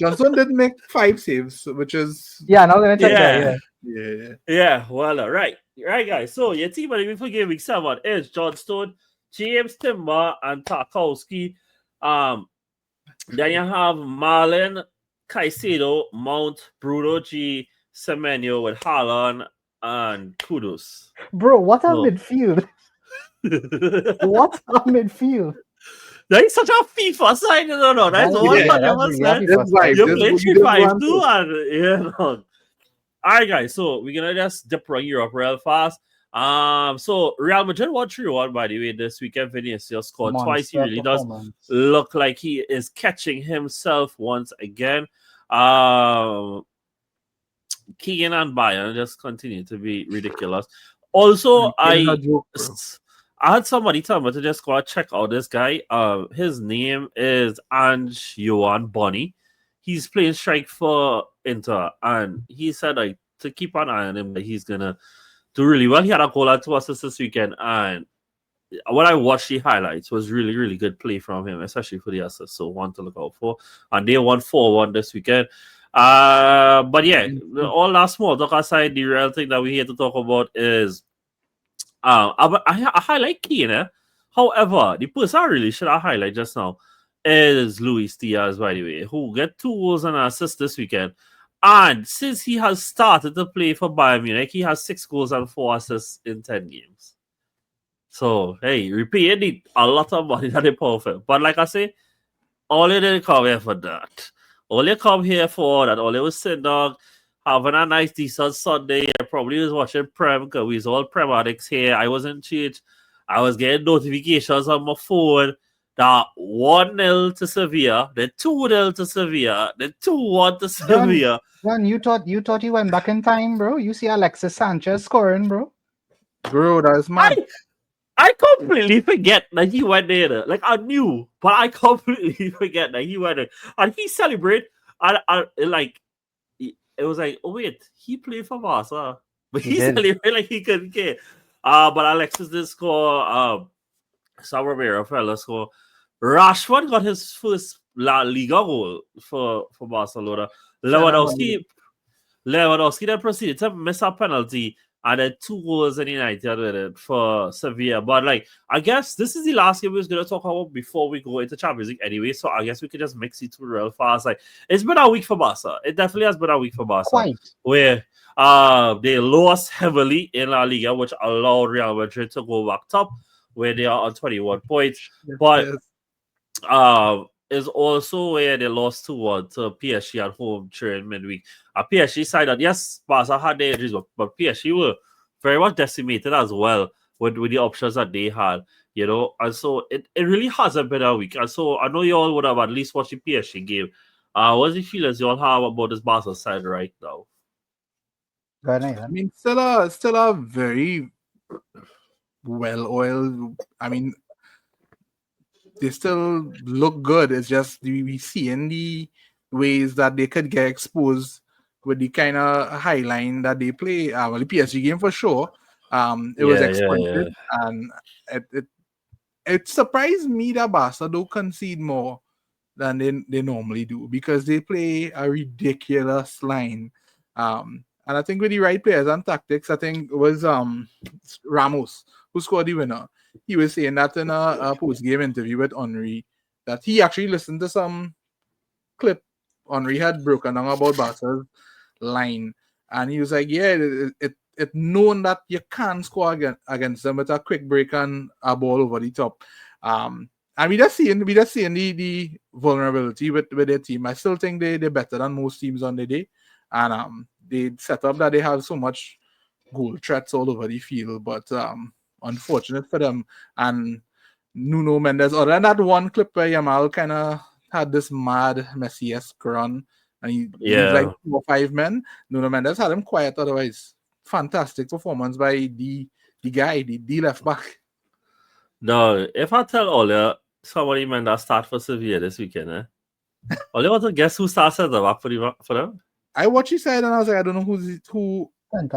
Johnson did make 5 saves, which is now gonna check that. Yeah. Well, right, guys. So your team of for game week 7 is Johnstone, James Timber, and Tarkowski. Then you have Marlon, Caicedo, Mount, Bruno G, Semenyo with Haaland and Kudus. Bro, what a midfield! What a midfield! That is such a FIFA side, no. That's That is- 100%. that's really a FIFA Just You side. play we just 3-5-2 want and All right, guys. So we're gonna just dip around Europe real fast. So Real Madrid won 3-1, by the way, this weekend. Vinicius scored twice. He Monster really does performance. look like he is catching himself once again. Um, Keegan and Bayern just continue to be ridiculous. Also, in a joke, bro. I had somebody tell me to just go and check out this guy. His name is Ange Johan Bonny. He's playing strike for Inter, and he said like to keep an eye on him that he's gonna do really well. He had a goal and 2 assists this weekend, and when I watched the highlights was really, really good play from him, especially for the assist. So one to look out for. And they won 4-1 this weekend. But yeah, all that small talk aside, the real thing that we here to talk about is I highlight Keane. However, the person I really should have highlight just now is Luis Diaz, by the way, who get 2 goals and an assist this weekend. And since he has started to play for Bayern Munich, he has 6 goals and 4 assists in 10 games. So, hey, repeat need a lot of money that they perfect. But like I say, all you didn't come here for that. All you come here for that. All you was sitting down, having a nice, decent Sunday. I probably was watching Prem because we was all Prem addicts here. I was in church. I was getting notifications on my phone that 1-0 to Sevilla, then 2-0 to Sevilla, then 2-1 to Sevilla. John, you thought you went back in time, bro. You see Alexis Sanchez scoring, bro. Bro, that's mad. I completely forget that he went there. Like, I knew, but I completely forget that he went there. And he celebrated. Like, it was like, oh, wait, he played for Barca. But He he did. celebrated like he couldn't care. But Alexis did score. Sam Romero fella score. Rashford got his first La Liga goal for Barcelona. Lewandowski then proceeded to miss a penalty and then 2 goals in United with it for Sevilla. But like, I guess this is the last game we was gonna talk about before we go into Champions League anyway. So I guess we could just mix it two real fast. Like, it's been a week for Barca. It definitely has been a week for Barca. Quite. Where they lost heavily in La Liga, which allowed Real Madrid to go back top, where they are on 21 points. But is also where they lost 2-1 to PSG at home during midweek. A PSG side that, yes, Barca had their injuries, but PSG were very much decimated as well with the options that they had, you know. And so it really hasn't been a week. And so I know you all would have at least watched the PSG game. What's the feelings you all have about this Barca side right now? Go ahead, I Nathan. mean, still a very well-oiled. I mean, they still look good. It's just we see in the ways that they could get exposed with the kind of high line that they play. Well, the PSG game for sure. It was exploited, and it surprised me that Barca don't concede more than they normally do because they play a ridiculous line. And I think with the right players and tactics, I think it was Ramos who scored the winner. He was saying that in a post-game interview with Henry that he actually listened to some clip Henry had broken down about Barca's line, and he was like, "Yeah, it known that you can't score against them with a quick break and a ball over the top." And we just seeing the vulnerability with their team. I still think they're better than most teams on the day, and they set up that they have so much goal threats all over the field, but unfortunate for them. And Nuno Mendes, other than that one clip where Yamal kind of had this mad Messi-esque run and he moved like 4 or 5 men, Nuno Mendes had him quiet otherwise. Fantastic performance by the guy, the left back. No, if I tell Olia somebody meant that start for Sevilla this weekend, Olia want to guess who starts at the back for them? I watched his side and I was like, I don't know who. Don't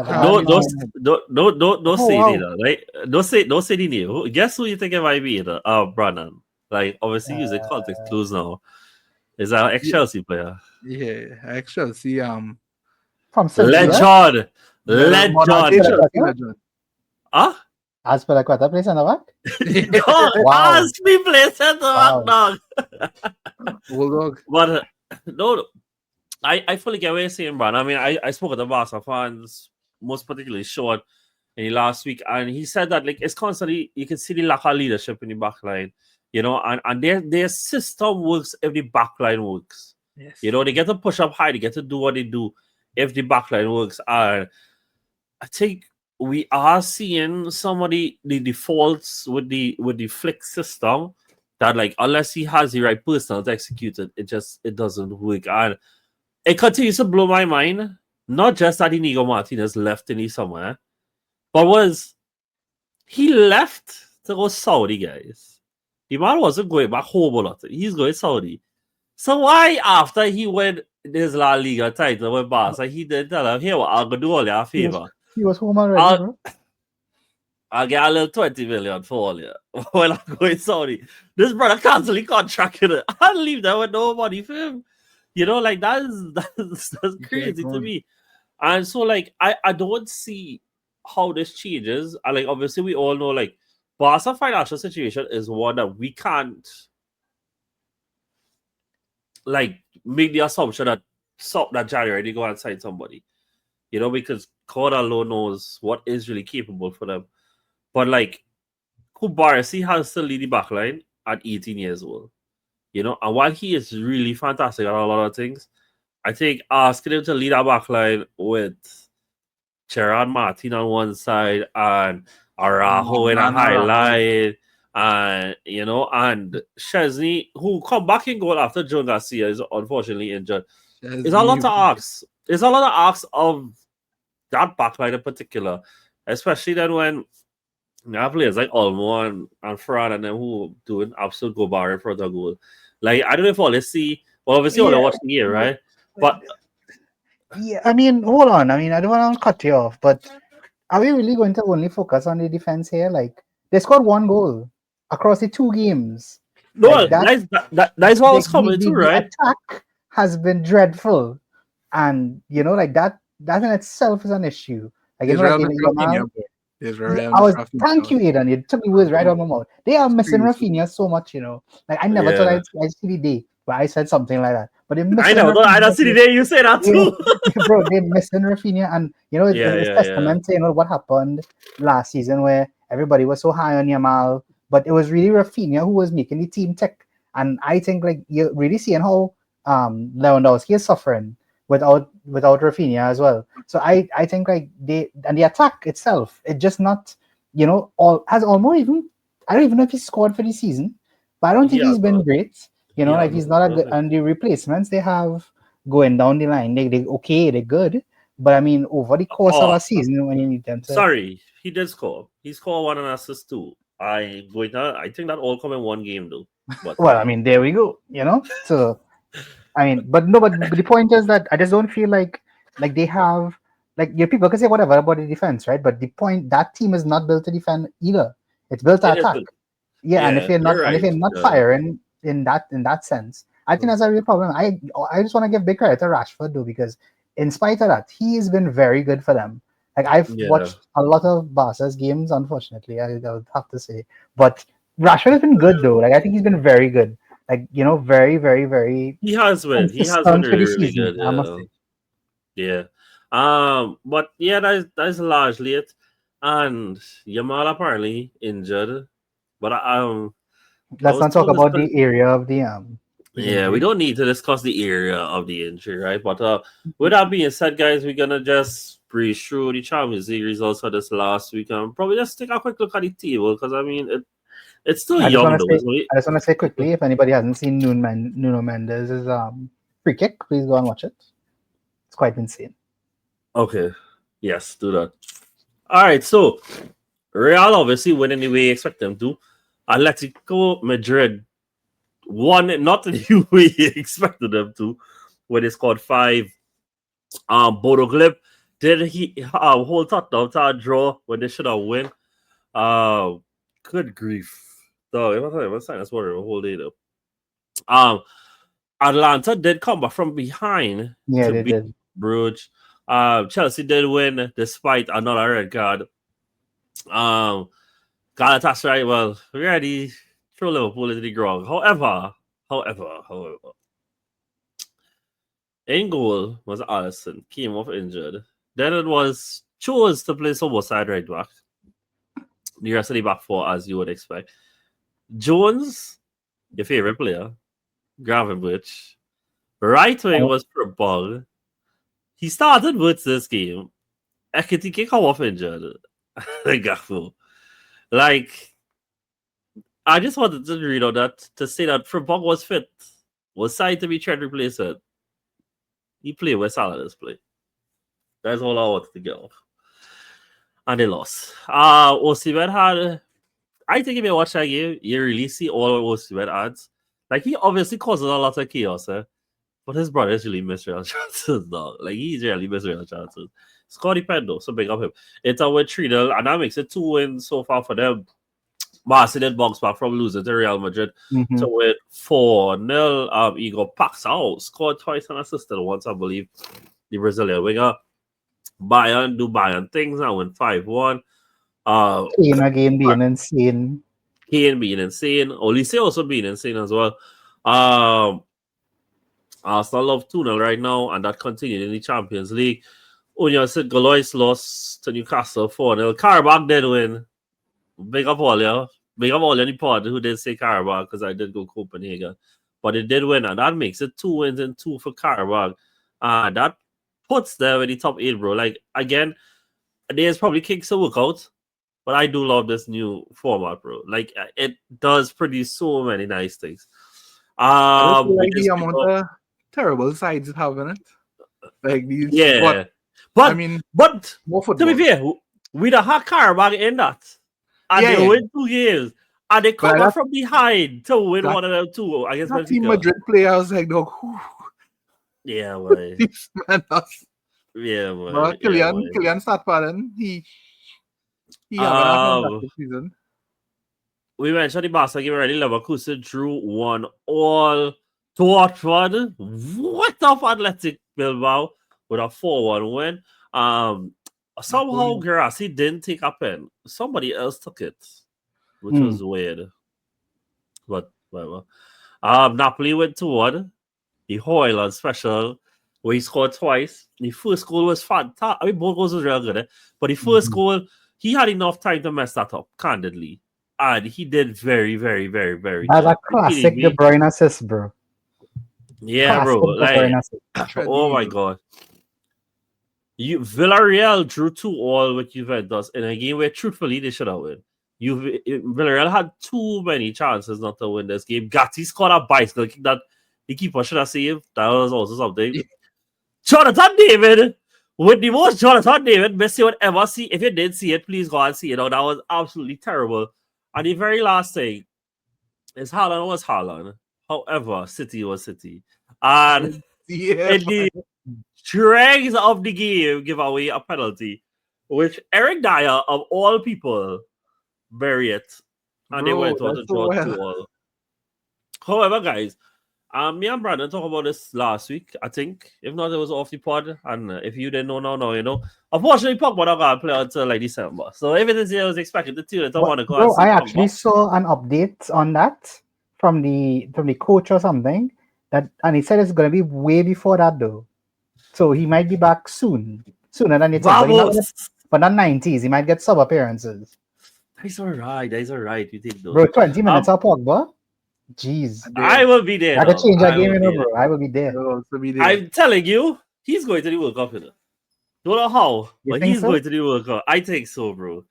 say wow. it, right? Don't say the name. Guess who you think it might be? Brannan. Like, obviously using context clues now. Is that ex-Chelsea player? Yeah, ex-Chelsea. From Sevilla. Legend. Huh? Azpilicueta plays center back? Wow. Ask me play center back, dog. Bulldog. But no, I fully get what you're saying, Brian. I mean, I spoke with the Barca fans, most particularly Sean, in the last week, and he said that like it's constantly you can see the lack of leadership in the back line. You know, and their system works if the backline works. Yes. You know, they get to push up high, they get to do what they do if the backline works. And I think we are seeing some of the defaults with the flick system that, like, unless he has the right personnel to execute it, it doesn't work. And it continues to blow my mind. Not just that Inigo Martinez left in somewhere, but he left to go Saudi, guys. The man wasn't going back home a lot. He's going Saudi. So why after he won his La Liga title with Barca, he didn't tell him, here, I'll go do all your favor. He was home already, I'll, bro. I'll get a little 20 million for all you when I'm going Saudi. This brother cancel the contract. I'll leave that with no money for him. You know, like that's crazy to me. And so, like, I don't see how this changes. And, like, obviously we all know, like, Barca financial situation is one that we can't, like, make the assumption that January they go and sign somebody. You know, because God alone knows what is really capable for them. But, like, Kubarasi has to lead the backline at 18 years old. You know, and while he is really fantastic at a lot of things, I think asking him to lead our backline with Gerard Martin on one side and Araujo in a highlight, and you know, and Chesney, who come back in goal after John Garcia is unfortunately injured. It's a lot to ask. It's a lot to ask of that backline in particular, especially then when you have players like Olmo and Fran and them who doing absolute go bar in front of goal. Like, I don't know if all they see. Well, obviously, all they watch the game, right? But yeah, I mean, hold on. I mean, I don't want to cut you off, but are we really going to only focus on the defense here? Like, they scored 1 goal across the 2 games. no, Like, that's what I was coming to, right? The attack has been dreadful, and you know, like that in itself is an issue. Like, you know, like I was thank you, Aidan. You took the words right out of my mouth. They are missing Rafinha so much, you know. Like, I never thought I'd see the day where I said something like that. But they're missing I don't see the day you say that too. Bro, they're missing Rafinha, and you know, it's testament to, you know, what happened last season where everybody was so high on Yamal, but it was really Rafinha who was making the team tick. And I think, like, you're really seeing how Lewandowski is suffering without Rafinha as well. So I think, like, the attack itself, it's just not, you know, almost even, I don't even know if he scored for the season, but I don't think he's been great. You know, like, he's not a good, and the replacements they have going down the line, they're good, but I mean, over the course of a season, when you need them to... Sorry, he did score. He scored 1 and assist too. I think that all come in 1 game though. But well, I mean, there we go. You know, so I mean, but the point is that I just don't feel like they have, like, your people can say whatever about the defense, right? But the point, that team is not built to defend either. It's built to attack. Yeah, and if you're not firing in that sense, I think that's a real problem. I just want to give big credit to Rashford though, because in spite of that, he has been very good for them. Like, I've watched a lot of Barca's games, unfortunately, I would have to say, but Rashford has been good though. Like, I think he's been very good. Like, you know, very, very, very. He has been really good. I must say. Yeah. But yeah, that's largely it. And Yamal apparently injured, but let's not talk about the area of the yeah, we don't need to discuss the area of the injury, right? But with that being said, guys, we're gonna just breeze through the Champions League results for this last week and probably just take a quick look at the table, because I mean it's still young though. I just want to say quickly, if anybody hasn't seen Nuno Mendes' free kick, please go and watch it. It's quite insane. Okay, yes, do that. All right, so Real obviously win any way you expect them to. Atletico Madrid won not the way you expected them to, when they scored 5. Bodo Glimt did hold Tottenham to a draw when they should have won. Good grief. So that's what a whole day though. Atlanta did come back from behind to beat Bruges. Chelsea did win despite another red card. Galatasaray, well, we already threw Liverpool into the ground. However, in goal was Alisson, came off injured. Then it was chose to play side right back. The rest of the back 4, as you would expect. Jones, your favorite player, Gravenberch. Right wing was Ball. He started with this game. Ekitike come off injured. Gakpo. Like, I just wanted to read on that to say that Frimpong was fit, was signed to be trade replacement. He played where Salah play. That's all I wanted to get off. And they lost. Osimhen had, I think if you watch that game, you really see all Osimhen adds. Like, he obviously causes a lot of chaos, but his brothers really miss real chances, dog. Like, he's really miss real chances. Scotty Pendo, so big up him. It's a win 3-0, and that makes it 2 wins so far for them. Barca did bounce back from losing to Real Madrid to win 4-0. Igor Paxao scored twice and assisted once, I believe. The Brazilian winger. Bayern do Bayern things and win 5-1. Kane again being insane. Kane being insane. Olise also being insane as well. Arsenal love 2-0 right now, and that continued in the Champions League. Union St. Galois lost to Newcastle 4-0. Karabakh did win. Big up all you. Big up all any pod who did say Karabakh, because I did go Copenhagen. But it did win, and that makes it 2 wins and 2 for Karabakh. That puts them in the top 8, bro. Like, again, there's probably kicks to work out, but I do love this new format, bro. Like, it does produce so many nice things. I just like the amount of terrible sides having it. Like these, yeah. But I mean, more to be fair, we don't have Karabakh in that. And they win 2 games. And they come up from behind to win one of them 2 against Benfica. Team Madrid player, I was like, no. Yeah, boy. Yeah, boy. But Kylian start pardon. He having a season. We mentioned the Barca game already. Leverkusen drew 1-1 to Watford. What up, Athletic Bilbao with a 4-1 win. Somehow Gerassi didn't take a pen. Somebody else took it, which was weird. But whatever. Napoli went to 1. The Hoyland special, where he scored twice. The first goal was fantastic. I mean, both goals was real good, but the first goal, he had enough time to mess that up, candidly. And he did very, very, very, very good. That's a classic De Bruyne assist, bro. Yeah, classic, bro. Like, oh my God. Villarreal drew 2-2 with Juventus in a game where, truthfully, they should have won. Villarreal had too many chances not to win this game. Gatti scored a bicycle kick that the keeper should have saved. That was also something. Jonathan David, with the most Jonathan David, best you would ever see. If you did see it, please go and see it. That was absolutely terrible. And the very last thing is Haaland was Haaland. However, City was City. And in the dregs of the game, give away a penalty, which Eric Dyer, of all people, bury it. And they went on to draw 2-2. However, guys, me and Brandon talked about this last week, I think. If not, it was off the pod. And if you didn't know, now you know. Unfortunately, Pogba not going to play until like December. So if it is here, I was expecting the team to want to go. I actually saw an update on that from the coach or something. And he said it's going to be way before that, though. So he might be back sooner than it's but not 90s. He might get sub appearances. That's all right. You think, though. Bro, 20 minutes of Pogba? Jeez. I will be there. I can change that game, bro. I will be there. I'm telling you, he's going to the World Cup. Don't know how, but he's going to the World Cup. I think so, bro.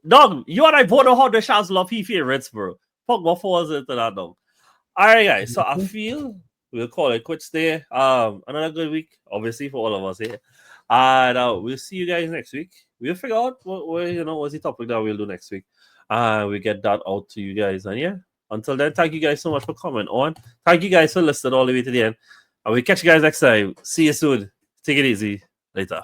Dog, you and I both know how the Shaz love he favorites, bro. Pogba falls into that, dog. All right, guys. So I feel we'll call it quits there. Another good week, obviously, for all of us here. And we'll see you guys next week. We'll figure out what's the topic that we'll do next week. We get that out to you guys. And yeah. Until then, thank you guys so much for coming on. Thank you guys for listening all the way to the end. And we'll catch you guys next time. See you soon. Take it easy. Later.